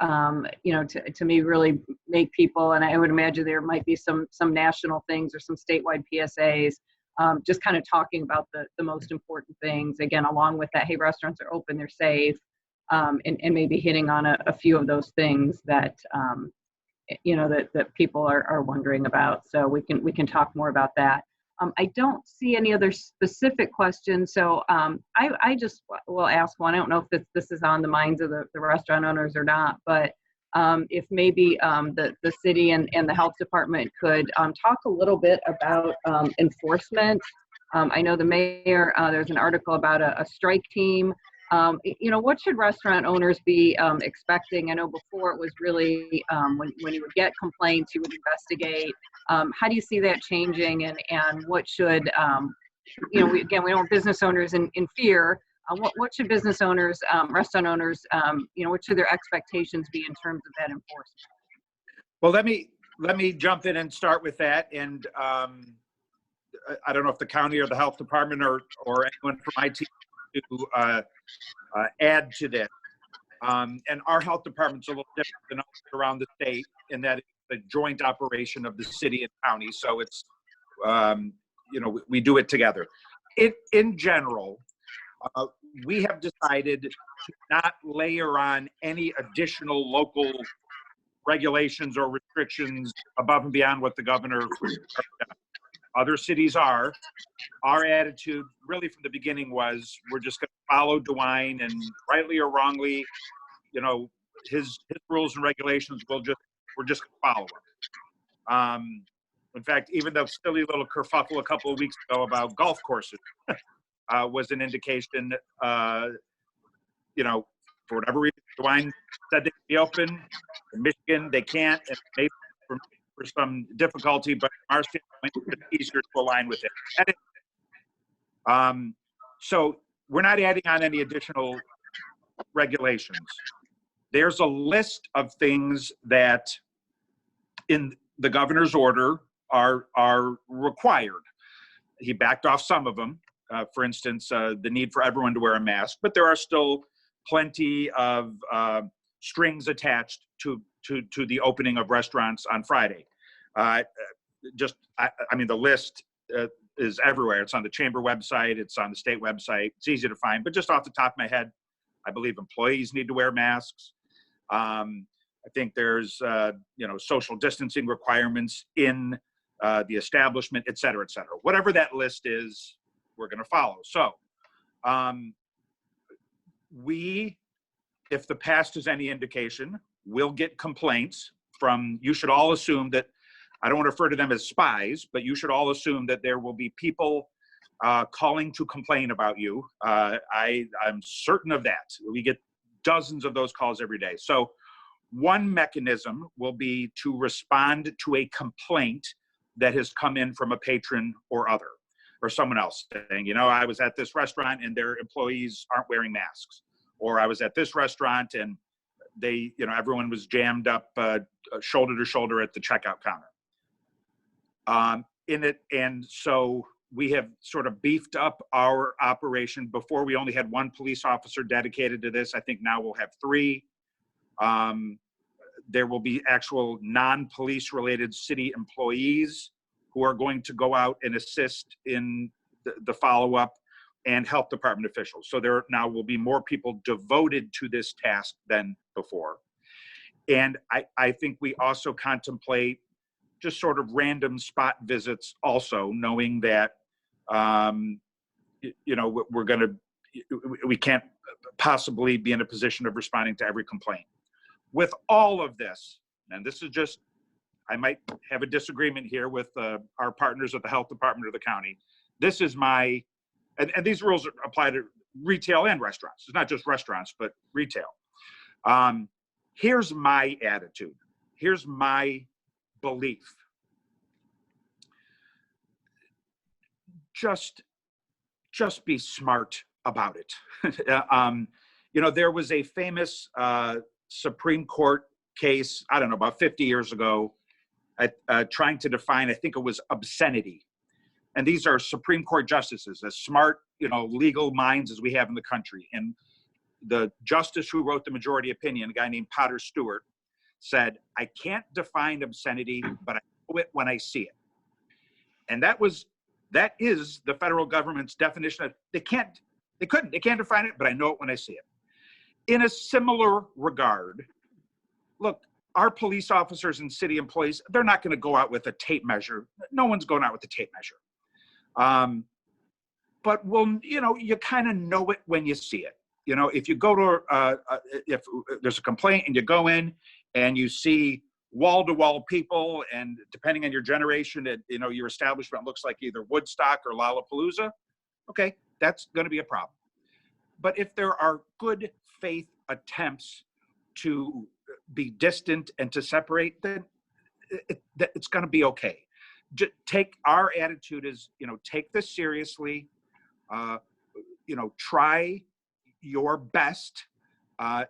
you know, to maybe really make people, and I would imagine there might be some national things or some statewide PSAs, just kind of talking about the most important things, again, along with that, hey, restaurants are open, they're safe, and maybe hitting on a few of those things that, you know, that people are wondering about. So we can talk more about that. I don't see any other specific questions, so I just will ask one. I don't know if this is on the minds of the restaurant owners or not, but if maybe the city and the health department could talk a little bit about enforcement. I know the mayor, there's an article about a strike team. You know, what should restaurant owners be expecting? I know before it was really when you would get complaints, you would investigate. How do you see that changing, and what should, you know, we don't want business owners in fear. What should business owners, restaurant owners, you know, what should their expectations be in terms of that enforcement? Well, let me jump in and start with that. And I don't know if the county or the health department or anyone from IT to add to this. And our health department's a little different than around the state in that it's a joint operation of the city and county. So it's, you know, we do it together. In general, we have decided to not layer on any additional local regulations or restrictions above and beyond what the governor. Other cities are. Our attitude really from the beginning was we're just going to follow DeWine, and rightly or wrongly, you know, his rules and regulations, we're just going to follow them. In fact, even the silly little kerfuffle a couple of weeks ago about golf courses was an indication, you know, for whatever reason, DeWine said they could be open. In Michigan, they can't, and maybe for some difficulty, but our standpoint, it's easier to align with it. So we're not adding on any additional regulations. There's a list of things that in the governor's order are required. He backed off some of them. For instance, the need for everyone to wear a mask, but there are still plenty of strings attached to the opening of restaurants on Friday. I mean, the list is everywhere. It's on the chamber website. It's on the state website. It's easy to find, but just off the top of my head, I believe employees need to wear masks. I think there's, you know, social distancing requirements in the establishment, et cetera, et cetera. Whatever that list is, we're going to follow. So if the past is any indication, we'll get complaints from, you should all assume that I don't want to refer to them as spies, but you should all assume that there will be people calling to complain about you. I'm certain of that. We get dozens of those calls every day. So one mechanism will be to respond to a complaint that has come in from a patron or other, or someone else saying, you know, I was at this restaurant and their employees aren't wearing masks, or I was at this restaurant and they, you know, everyone was jammed up shoulder to shoulder at the checkout counter. And so we have sort of beefed up our operation. Before, we only had one police officer dedicated to this. I think now we'll have 3. There will be actual non-police related city employees who are going to go out and assist in the follow-up, and health department officials. So there now will be more people devoted to this task than before. And I think we also contemplate just sort of random spot visits also, knowing that, you know, we can't possibly be in a position of responding to every complaint. With all of this, and this is just, I might have a disagreement here with our partners at the health department of the county. This is my, and these rules apply to retail and restaurants. It's not just restaurants, but retail. Here's my attitude. Here's my belief. Just be smart about it. You know, there was a famous Supreme Court case, I don't know, about 50 years ago, trying to define, I think it was obscenity. And these are Supreme Court justices, as smart, you know, legal minds as we have in the country. And the justice who wrote the majority opinion, a guy named Potter Stewart, said, I can't define obscenity, but I know it when I see it. And that is the federal government's definition of, they can't define it, but I know it when I see it. In a similar regard, look, our police officers and city employees, they're not going to go out with a tape measure. No one's going out with a tape measure. But you know, you kind of know it when you see it. You know, if you go to, if there's a complaint and you go in and you see wall-to-wall people, and depending on your generation, you know, your establishment looks like either Woodstock or Lollapalooza, okay, that's going to be a problem. But if there are good faith attempts to be distant and to separate, then it's going to be okay. Take our attitude is, you know, take this seriously, you know, try your best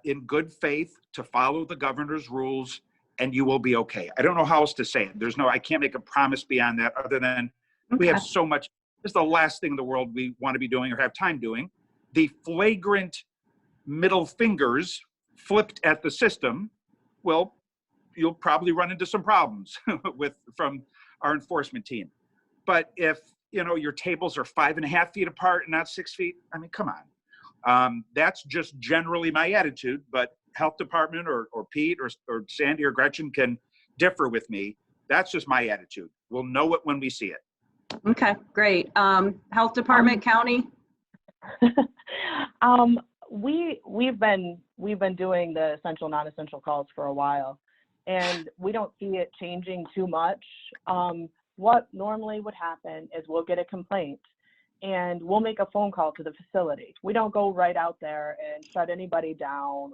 in good faith to follow the governor's rules, and you will be okay. I don't know how else to say it. I can't make a promise beyond that, other than we have so much. This is the last thing in the world we want to be doing or have time doing. The flagrant middle fingers flipped at the system, well, you'll probably run into some problems from our enforcement team. But if, you know, your tables are 5.5 feet apart and not 6 feet, I mean, come on. That's just generally my attitude, but health department or Pete or Sandy or Gretchen can differ with me. That's just my attitude. We'll know it when we see it. Okay, great. Health department, county? We've been doing the essential, non-essential calls for a while, and we don't see it changing too much. What normally would happen is we'll get a complaint and we'll make a phone call to the facility. We don't go right out there and shut anybody down,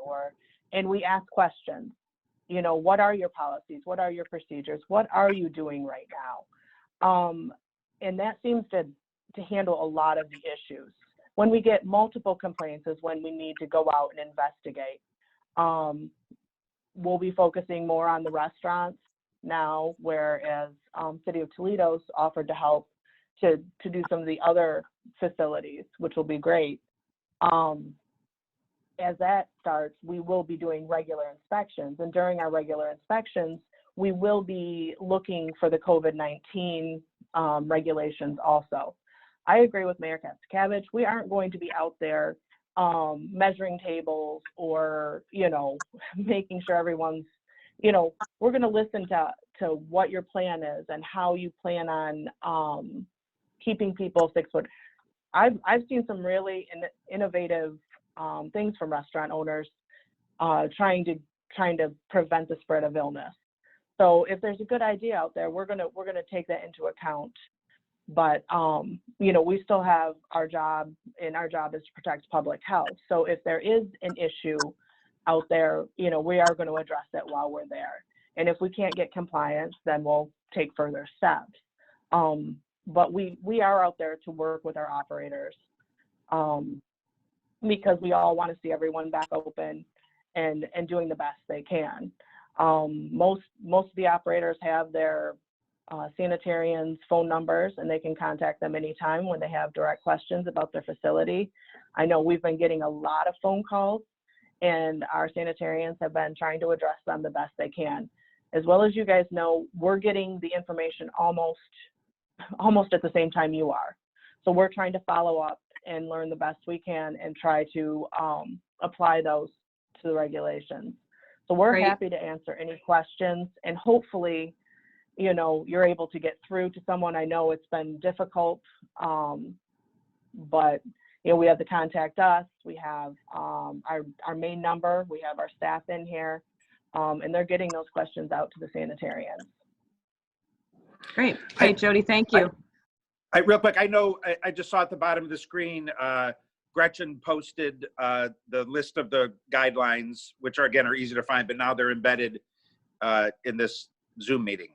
and we ask questions. You know, what are your policies? What are your procedures? What are you doing right now? And that seems to handle a lot of the issues. When we get multiple complaints is when we need to go out and investigate. We'll be focusing more on the restaurants now, whereas City of Toledo's offered to help to do some of the other facilities, which will be great. As that starts, we will be doing regular inspections, and during our regular inspections, we will be looking for the COVID-19 regulations also. I agree with Mayor Cabbage. We aren't going to be out there measuring tables or, you know, making sure everyone's, you know, we're going to listen to what your plan is and how you plan on keeping people 6 foot. I've seen some really innovative things from restaurant owners trying to prevent the spread of illness. So if there's a good idea out there, we're gonna take that into account. But we still have our job, and our job is to protect public health. So if there is an issue out there, we are going to address it while we're there. And if we can't get compliance, then we'll take further steps. But we are out there to work with our operators, because we all want to see everyone back open and doing the best they can. Most of the operators have their sanitarians' phone numbers, and they can contact them anytime when they have direct questions about their facility. I know we've been getting a lot of phone calls, and our sanitarians have been trying to address them the best they can. As well as you guys know, we're getting the information almost at the same time you are. So we're trying to follow up and learn the best we can and try to apply those to the regulations. So we're Great. happy to answer any questions, and hopefully, you're able to get through to someone. I know it's been difficult, but we have the contact us. We have our main number. We have our staff in here, and they're getting those questions out to the sanitarians. Great. Great, Jody. Thank you. Real quick, I know I just saw at the bottom of the screen, Gretchen posted the list of the guidelines, which are easy to find, but now they're embedded in this Zoom meeting.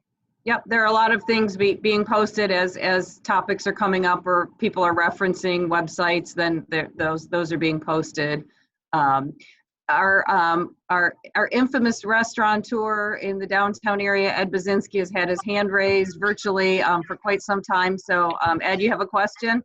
Yep, there are a lot of things being posted as topics are coming up or people are referencing websites. Then those are being posted. Our infamous restaurateur in the downtown area, Ed Bazinski, has had his hand raised virtually for quite some time. So Ed, you have a question?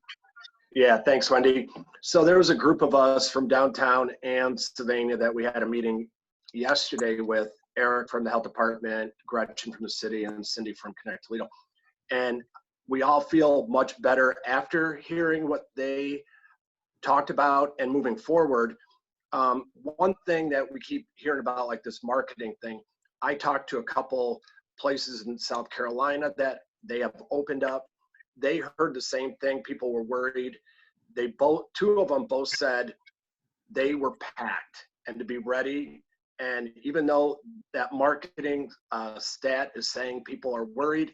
Yeah, thanks, Wendy. So there was a group of us from downtown and Sylvania that we had a meeting yesterday with Eric from the health department, Gretchen from the city, and Cindy from Connect Toledo. And we all feel much better after hearing what they talked about and moving forward. One thing that we keep hearing about, like this marketing thing, I talked to a couple places in South Carolina that they have opened up. They heard the same thing. People were worried. Two of them both said they were packed and to be ready. And even though that marketing stat is saying people are worried,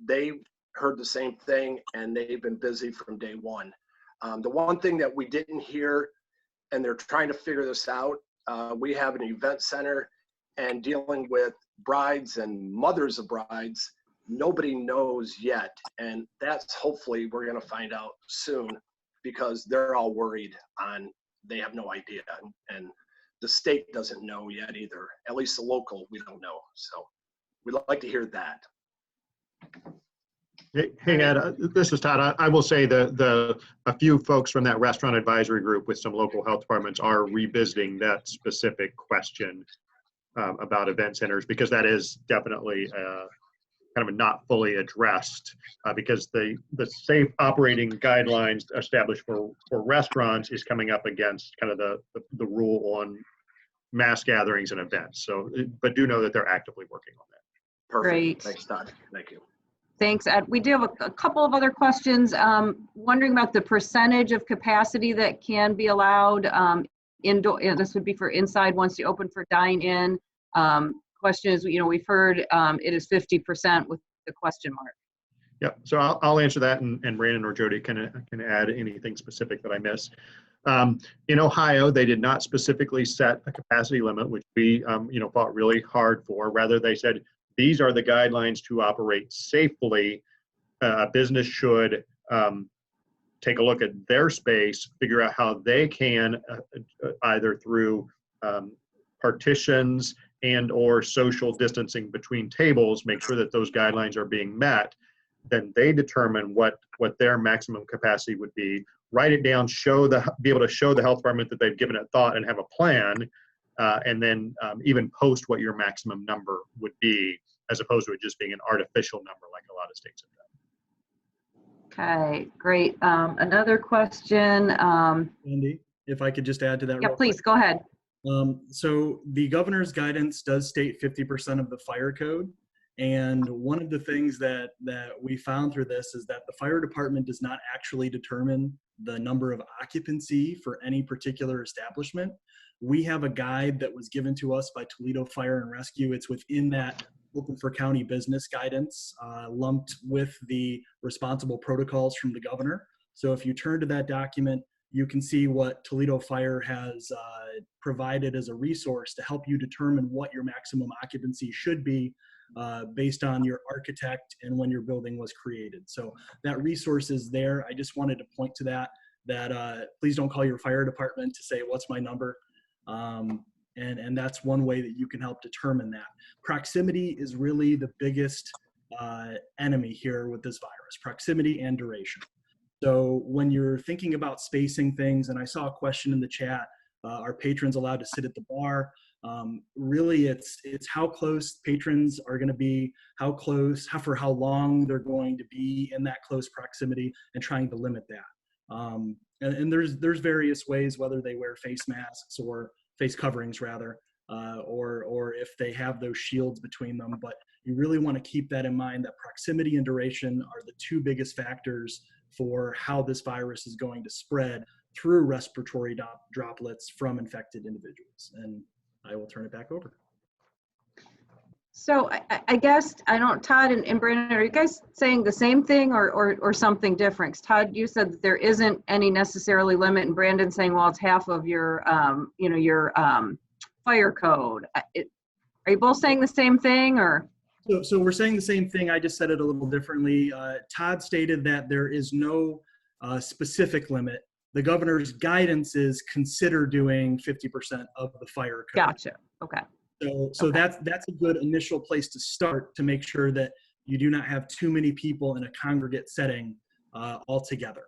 they heard the same thing, and they've been busy from day one. The one thing that we didn't hear, and they're trying to figure this out, we have an event center, and dealing with brides and mothers of brides, nobody knows yet. And that's hopefully we're going to find out soon, because they're all worried they have no idea. And the state doesn't know yet either. At least the local, we don't know. So we'd like to hear that. Hey Ed, this is Todd. I will say a few folks from that restaurant advisory group with some local health departments are revisiting that specific question about event centers, because that is definitely kind of not fully addressed, because the safe operating guidelines established for restaurants is coming up against kind of the rule on mass gatherings and events. So, but do know that they're actively working on that. Perfect. Great. Thanks, Todd. Thank you. Thanks, Ed. We do have a couple of other questions. Wondering about the percentage of capacity that can be allowed indoor. This would be for inside once you open for dine-in. Question is, we've heard it is 50% with the question mark. Yeah, so I'll answer that, and Brandon or Jody can add anything specific that I miss. In Ohio, they did not specifically set a capacity limit, which we fought really hard for. Rather, they said these are the guidelines to operate safely. A business should take a look at their space, figure out how they can either through partitions and or social distancing between tables, make sure that those guidelines are being met. Then they determine what their maximum capacity would be, write it down, be able to show the health department that they've given it thought and have a plan, and then even post what your maximum number would be, as opposed to it just being an artificial number like a lot of states have done. Okay, great. Another question. Andy, if I could just add to that. Yeah, please, go ahead. So the governor's guidance does state 50% of the fire code. And one of the things that we found through this is that the fire department does not actually determine the number of occupancy for any particular establishment. We have a guide that was given to us by Toledo Fire and Rescue. It's within that open for county business guidance, lumped with the responsible protocols from the governor. So if you turn to that document, you can see what Toledo Fire has provided as a resource to help you determine what your maximum occupancy should be based on your architect and when your building was created. So that resource is there. I just wanted to point to that please don't call your fire department to say, what's my number? And that's one way that you can help determine that. Proximity is really the biggest enemy here with this virus, proximity and duration. So when you're thinking about spacing things, and I saw a question in the chat, are patrons allowed to sit at the bar? Really, it's how close patrons are going to be, how close, for how long they're going to be in that close proximity, and trying to limit that. And there's various ways, whether they wear face masks or face coverings rather, or if they have those shields between them. But you really want to keep that in mind, that proximity and duration are the two biggest factors for how this virus is going to spread through respiratory droplets from infected individuals. And I will turn it back over. So I guess, Todd and Brandon, are you guys saying the same thing or something different? 'Cause Todd, you said that there isn't any necessarily limit, and Brandon saying, well, it's half of your, your fire code. Are you both saying the same thing, or? So we're saying the same thing. I just said it a little differently. Todd stated that there is no specific limit. The governor's guidance is consider doing 50% of the fire code. Gotcha. Okay. So okay. that's a good initial place to start to make sure that you do not have too many people in a congregate setting altogether.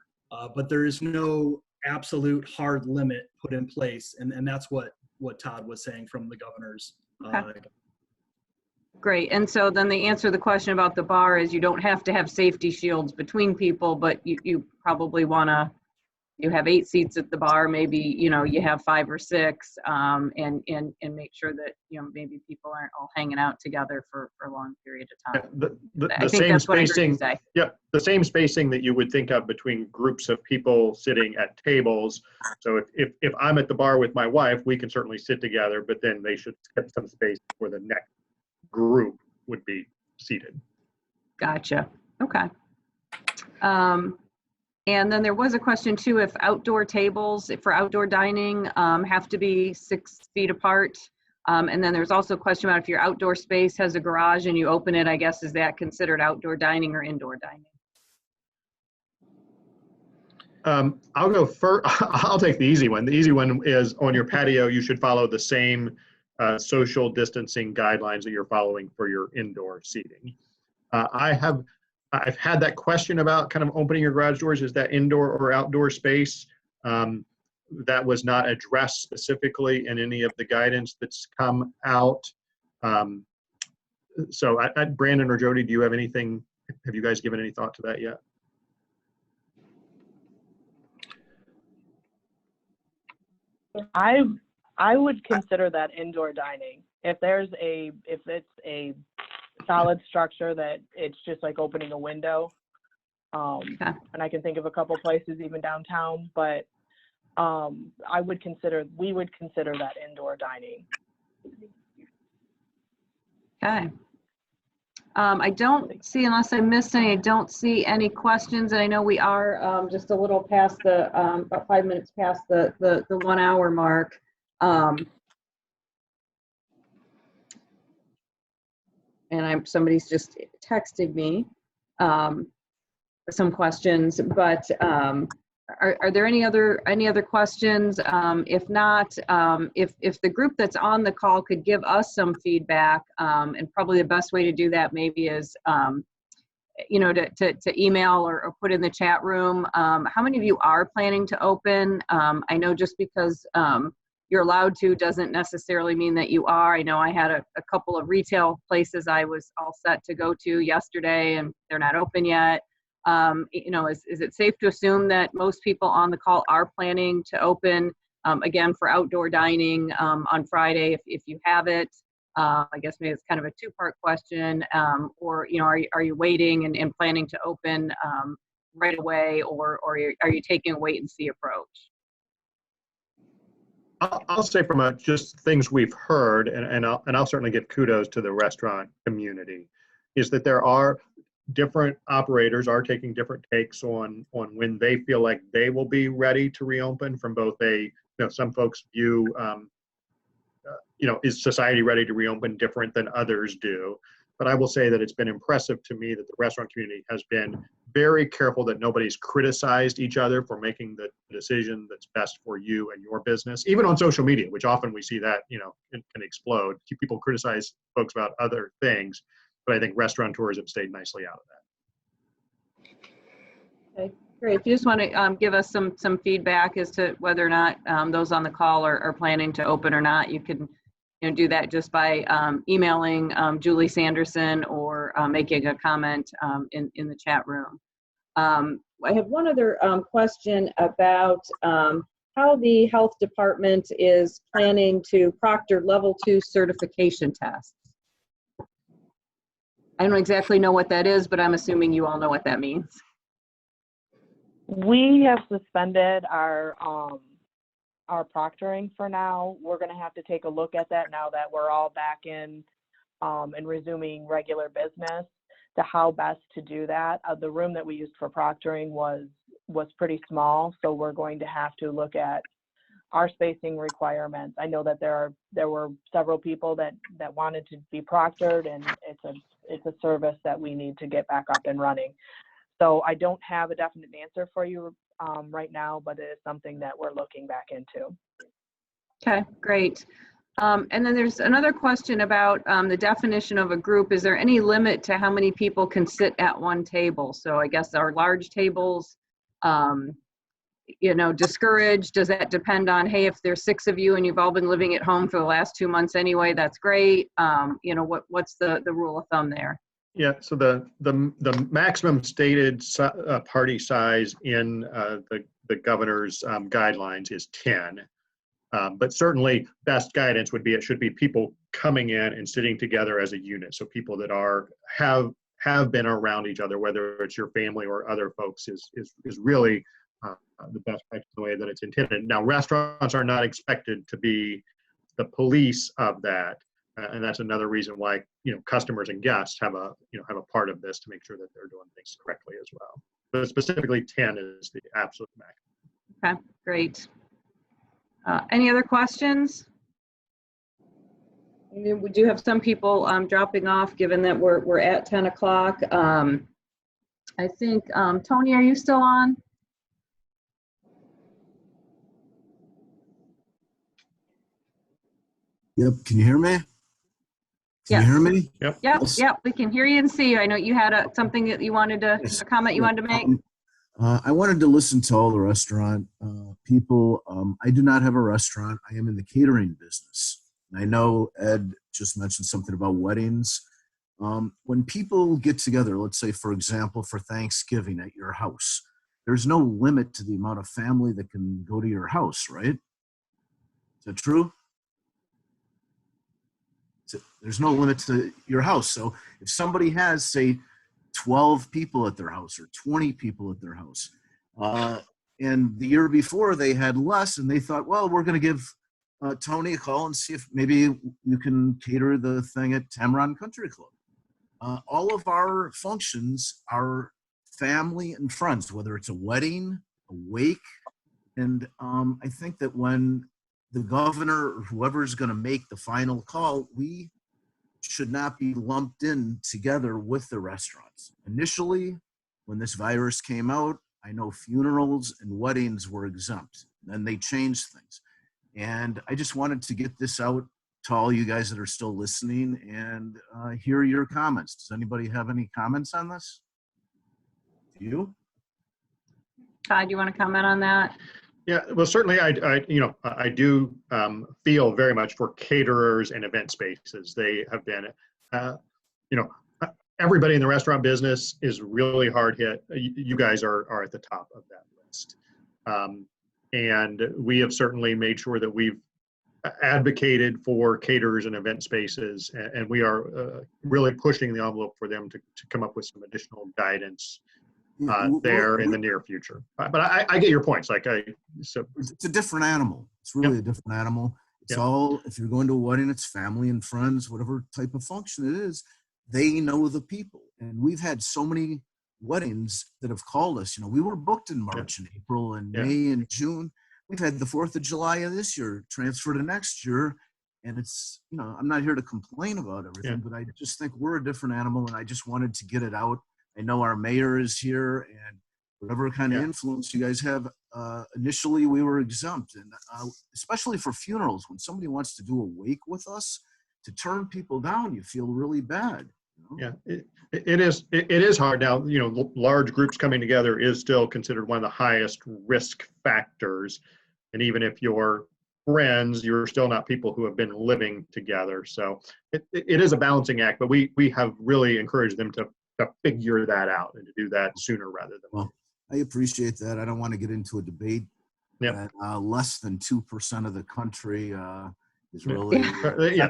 But there is no absolute hard limit put in place, and that's what Todd was saying from the governor's. Okay. Great. And so then the answer to the question about the bar is you don't have to have safety shields between people, but you probably want to, you have 8 seats at the bar, maybe, you have 5 or 6, and make sure that, maybe people aren't all hanging out together for a long period of time. The I think same that's what spacing, I heard you say. Yep, the same spacing that you would think of between groups of people sitting at tables. So if I'm at the bar with my wife, we can certainly sit together, but then they should get some space for the next group would be seated. Gotcha. Okay. And then there was a question too, if outdoor tables for outdoor dining have to be 6 feet apart. And then there's also a question about if your outdoor space has a garage and you open it, I guess, is that considered outdoor dining or indoor dining? I'll go first. I'll take the easy one. The easy one is on your patio, you should follow the same social distancing guidelines that you're following for your indoor seating. I've had that question about kind of opening your garage doors. Is that indoor or outdoor space? That was not addressed specifically in any of the guidance that's come out. So Brandon or Jody, do you have anything? Have you guys given any thought to that yet? I would consider that indoor dining. If it's a solid structure that it's just like opening a window, and I can think of a couple places even downtown, but we would consider that indoor dining. Okay. I don't see, unless I missed any, I don't see any questions. And I know we are just a little past the, about 5 minutes past the 1 hour mark. And somebody's just texted me some questions, but are there any other questions? If not, if the group that's on the call could give us some feedback, and probably the best way to do that maybe is, to email or put in the chat room. How many of you are planning to open? I know just because you're allowed to doesn't necessarily mean that you are. I know I had a couple of retail places I was all set to go to yesterday and they're not open yet. Is it safe to assume that most people on the call are planning to open, again, for outdoor dining on Friday if you have it? I guess maybe it's kind of a 2-part question, or are you waiting and planning to open right away, or are you taking a wait and see approach? I'll say from just things we've heard, and I'll certainly give kudos to the restaurant community, is that there are different operators are taking different takes on when they feel like they will be ready to reopen. From both some folks view is society ready to reopen different than others do. But I will say that it's been impressive to me that the restaurant community has been very careful that nobody's criticized each other for making the decision that's best for you and your business, even on social media, which often we see that, it can explode. People criticize folks about other things, but I think restaurateurs have stayed nicely out of that. Okay, great. If you just want to give us some feedback as to whether or not those on the call are planning to open or not, you can do that just by emailing Julie Sanderson or making a comment in the chat room. I have one other question about how the health department is planning to proctor level 2 certification tests. I don't exactly know what that is, but I'm assuming you all know what that means. We have suspended our proctoring for now. We're going to have to take a look at that now that we're all back in and resuming regular business, to how best to do that. The room that we used for proctoring was pretty small, so we're going to have to look at our spacing requirements. I know that there were several people that wanted to be proctored, and it's a service that we need to get back up and running. So I don't have a definite answer for you right now, but it is something that we're looking back into. Okay, great. And then there's another question about the definition of a group. Is there any limit to how many people can sit at one table? So I guess our large tables, discouraged? Does that depend on, hey, if there's 6 of you and you've all been living at home for the last 2 months anyway, that's great. What's the rule of thumb there? Yeah, so the maximum stated party size in the governor's guidelines is 10. But certainly best guidance would be it should be people coming in and sitting together as a unit. So people that have been around each other, whether it's your family or other folks, is really the best practice, the way that it's intended. Now, restaurants are not expected to be the police of that. And that's another reason why customers and guests have a part of this to make sure that they're doing things correctly as well. But specifically, 10 is the absolute max. Okay, great. Any other questions? We do have some people dropping off, given that we're at 10 o'clock. I think Tony, are you still on? Yep. Can you hear me? Can Yes. you hear me? Yep. Yep. Yes. Yep. We can hear you and see you. I know you had something that you wanted to, Yes. a comment you wanted to make. I wanted to listen to all the restaurant people. I do not have a restaurant. I am in the catering business. I know Ed just mentioned something about weddings. When people get together, let's say, for example, for Thanksgiving at your house, there's no limit to the amount of family that can go to your house, right? Is that true? There's no limit to your house. So if somebody has, say, 12 people at their house or 20 people at their house, and the year before they had less, and they thought, well, we're going to give Tony a call and see if maybe you can cater the thing at Tamron Country Club. All of our functions are family and friends, whether it's a wedding, a wake. And I think that when the governor or whoever is going to make the final call, we should not be lumped in together with the restaurants. Initially, when this virus came out, I know funerals and weddings were exempt. Then they changed things. And I just wanted to get this out to all you guys that are still listening and hear your comments. Does anybody have any comments on this? Do you? Todd, you want to comment on that? Yeah, well, certainly I do feel very much for caterers and event spaces. They have been, everybody in the restaurant business is really hard hit. You guys are at the top of that list. And we have certainly made sure that we've advocated for caterers and event spaces, and we are really pushing the envelope for them to come up with some additional guidance there in the near future. But I get your points. Like it's a different animal. It's really a different animal. It's all, if you're going to a wedding, it's family and friends, whatever type of function it is, they know the people. And we've had so many weddings that have called us. You know, we were booked in March and April and May and June. We've had the 4th of July of this year transfer to next year. And it's, you know, I'm not here to complain about everything, but I just think we're a different animal, and I just wanted to get it out. I know our mayor is here, and whatever kind of influence you guys have, initially we were exempt. And especially for funerals, when somebody wants to do a wake with us, to turn people down, you feel really bad. You know? Yeah, it is hard now. You know, large groups coming together is still considered one of the highest risk factors. And even if you're friends, you're still not people who have been living together. So it is a balancing act, but we have really encouraged them to figure that out and to do that sooner rather than later. Well, I appreciate that. I don't want to get into a debate that less than 2% of the country is really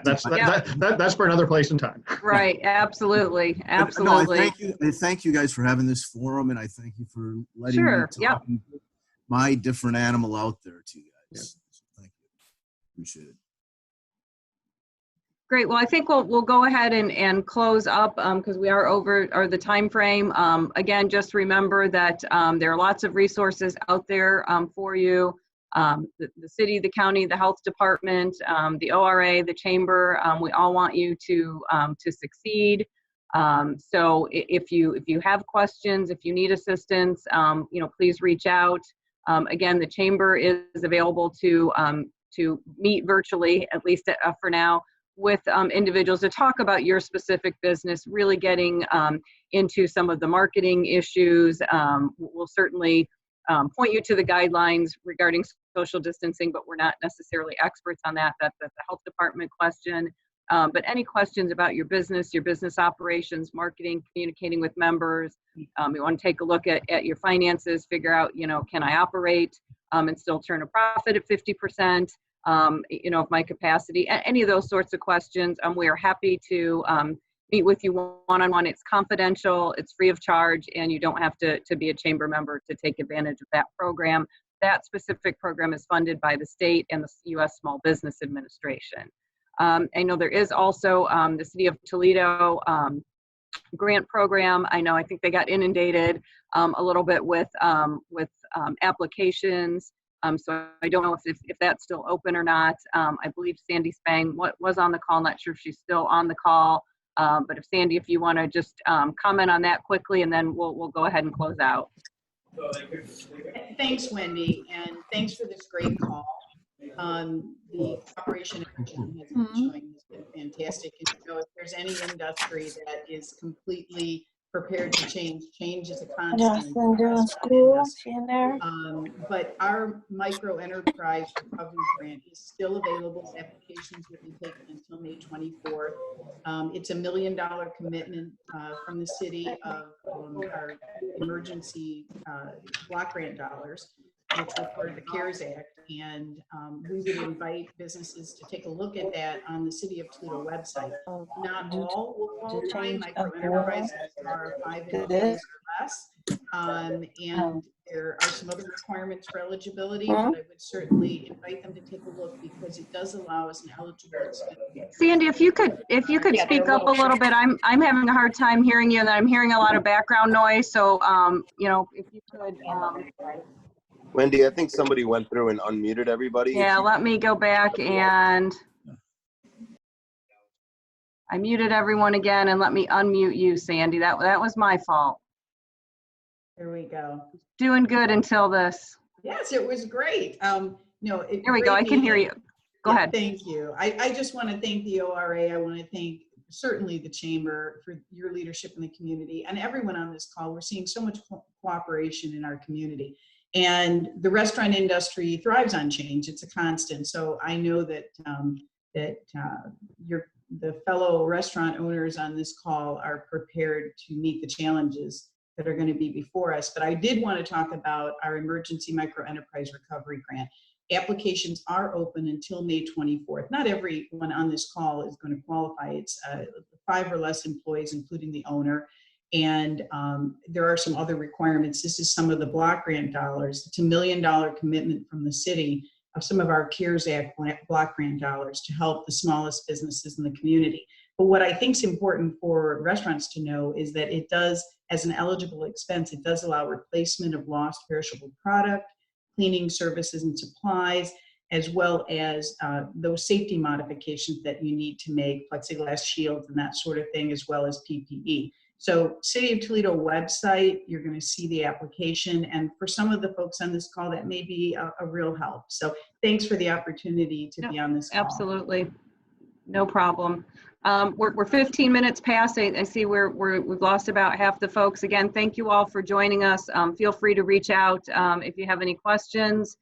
that's for another place and time. Right, absolutely. No, I thank you guys for having this forum, and I thank you for letting me talk my different animal out there to you guys. So thank you. Appreciate it. Great. Well, I think we'll go ahead and close up because we are over the time frame. Again, just remember that there are lots of resources out there for you. The city, the county, the health department, the ORA, the chamber. We all want you to succeed. So if you have questions, if you need assistance, please reach out. Again, the chamber is available to meet virtually, at least for now, with individuals to talk about your specific business, really getting into some of the marketing issues. We'll certainly point you to the guidelines regarding social distancing, but we're not necessarily experts on that. That's a health department question. But any questions about your business operations, marketing, communicating with members, we want to take a look at your finances, figure out, can I operate and still turn a profit at 50%? Of my capacity, any of those sorts of questions. We are happy to meet with you one-on-one. It's confidential, it's free of charge, and you don't have to be a chamber member to take advantage of that program. That specific program is funded by the state and the U.S. Small Business Administration. I know there is also the City of Toledo grant program. I think they got inundated a little bit with applications. So I don't know if that's still open or not. I believe Sandy Spang was on the call. Not sure if she's still on the call. But if Sandy, if you want to just comment on that quickly, and then we'll go ahead and close out. Thanks, Wendy, and thanks for this great call. The cooperation has been showing has been fantastic. And so if there's any industry that is completely prepared to change is a constant. But our micro enterprise recovery grant is still available. Applications will be taken until May 24th. It's $1 million commitment from the city of our emergency block grant dollars, which were part of the CARES Act. And we would invite businesses to take a look at that on the City of Toledo website. Not all will qualify. Micro enterprises are 5 employees or less. And there are some other requirements for eligibility, but I would certainly invite them to take a look because it does allow us an eligible expense. Sandy, if you could speak up a little bit, I'm having a hard time hearing you, and I'm hearing a lot of background noise. So if you could. Wendy, I think somebody went through and unmuted everybody. Yeah, let me go back, and I muted everyone again, and let me unmute you, Sandy. That was my fault. There we go. Doing good until this. Yes, it was great. There we go. I can hear you. Go ahead. Thank you. I just want to thank the ORA. I want to thank certainly the Chamber for your leadership in the community, and everyone on this call. We're seeing so much cooperation in our community. And the restaurant industry thrives on change. It's a constant. So I know that the fellow restaurant owners on this call are prepared to meet the challenges that are going to be before us. But I did want to talk about our Emergency Micro Enterprise Recovery Grant. Applications are open until May 24th. Not everyone on this call is going to qualify. It's 5 or less employees, including the owner. And there are some other requirements. This is some of the block grant dollars. It's $1 million commitment from the city of some of our CARES Act block grant dollars to help the smallest businesses in the community. But what I think is important for restaurants to know is that it does, as an eligible expense, it does allow replacement of lost perishable product, cleaning services and supplies, as well as those safety modifications that you need to make, plexiglass shields and that sort of thing, as well as PPE. So City of Toledo website, you're going to see the application. And for some of the folks on this call, that may be a real help. So thanks for the opportunity to be on this call. Absolutely. No problem. We're 15 minutes past. I see we've lost about half the folks. Again, thank you all for joining us. Feel free to reach out if you have any questions.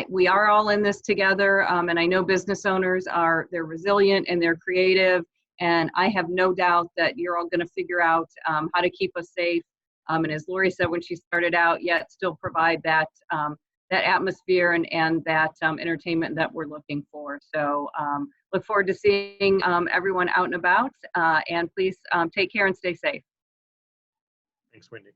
We are all in this together, and I know business owners they're resilient and they're creative, and I have no doubt that you're all going to figure out how to keep us safe. And as Laurie said when she started out, yet still provide that that atmosphere and that entertainment that we're looking for. So look forward to seeing everyone out and about, and please take care and stay safe. Thanks, Wendy.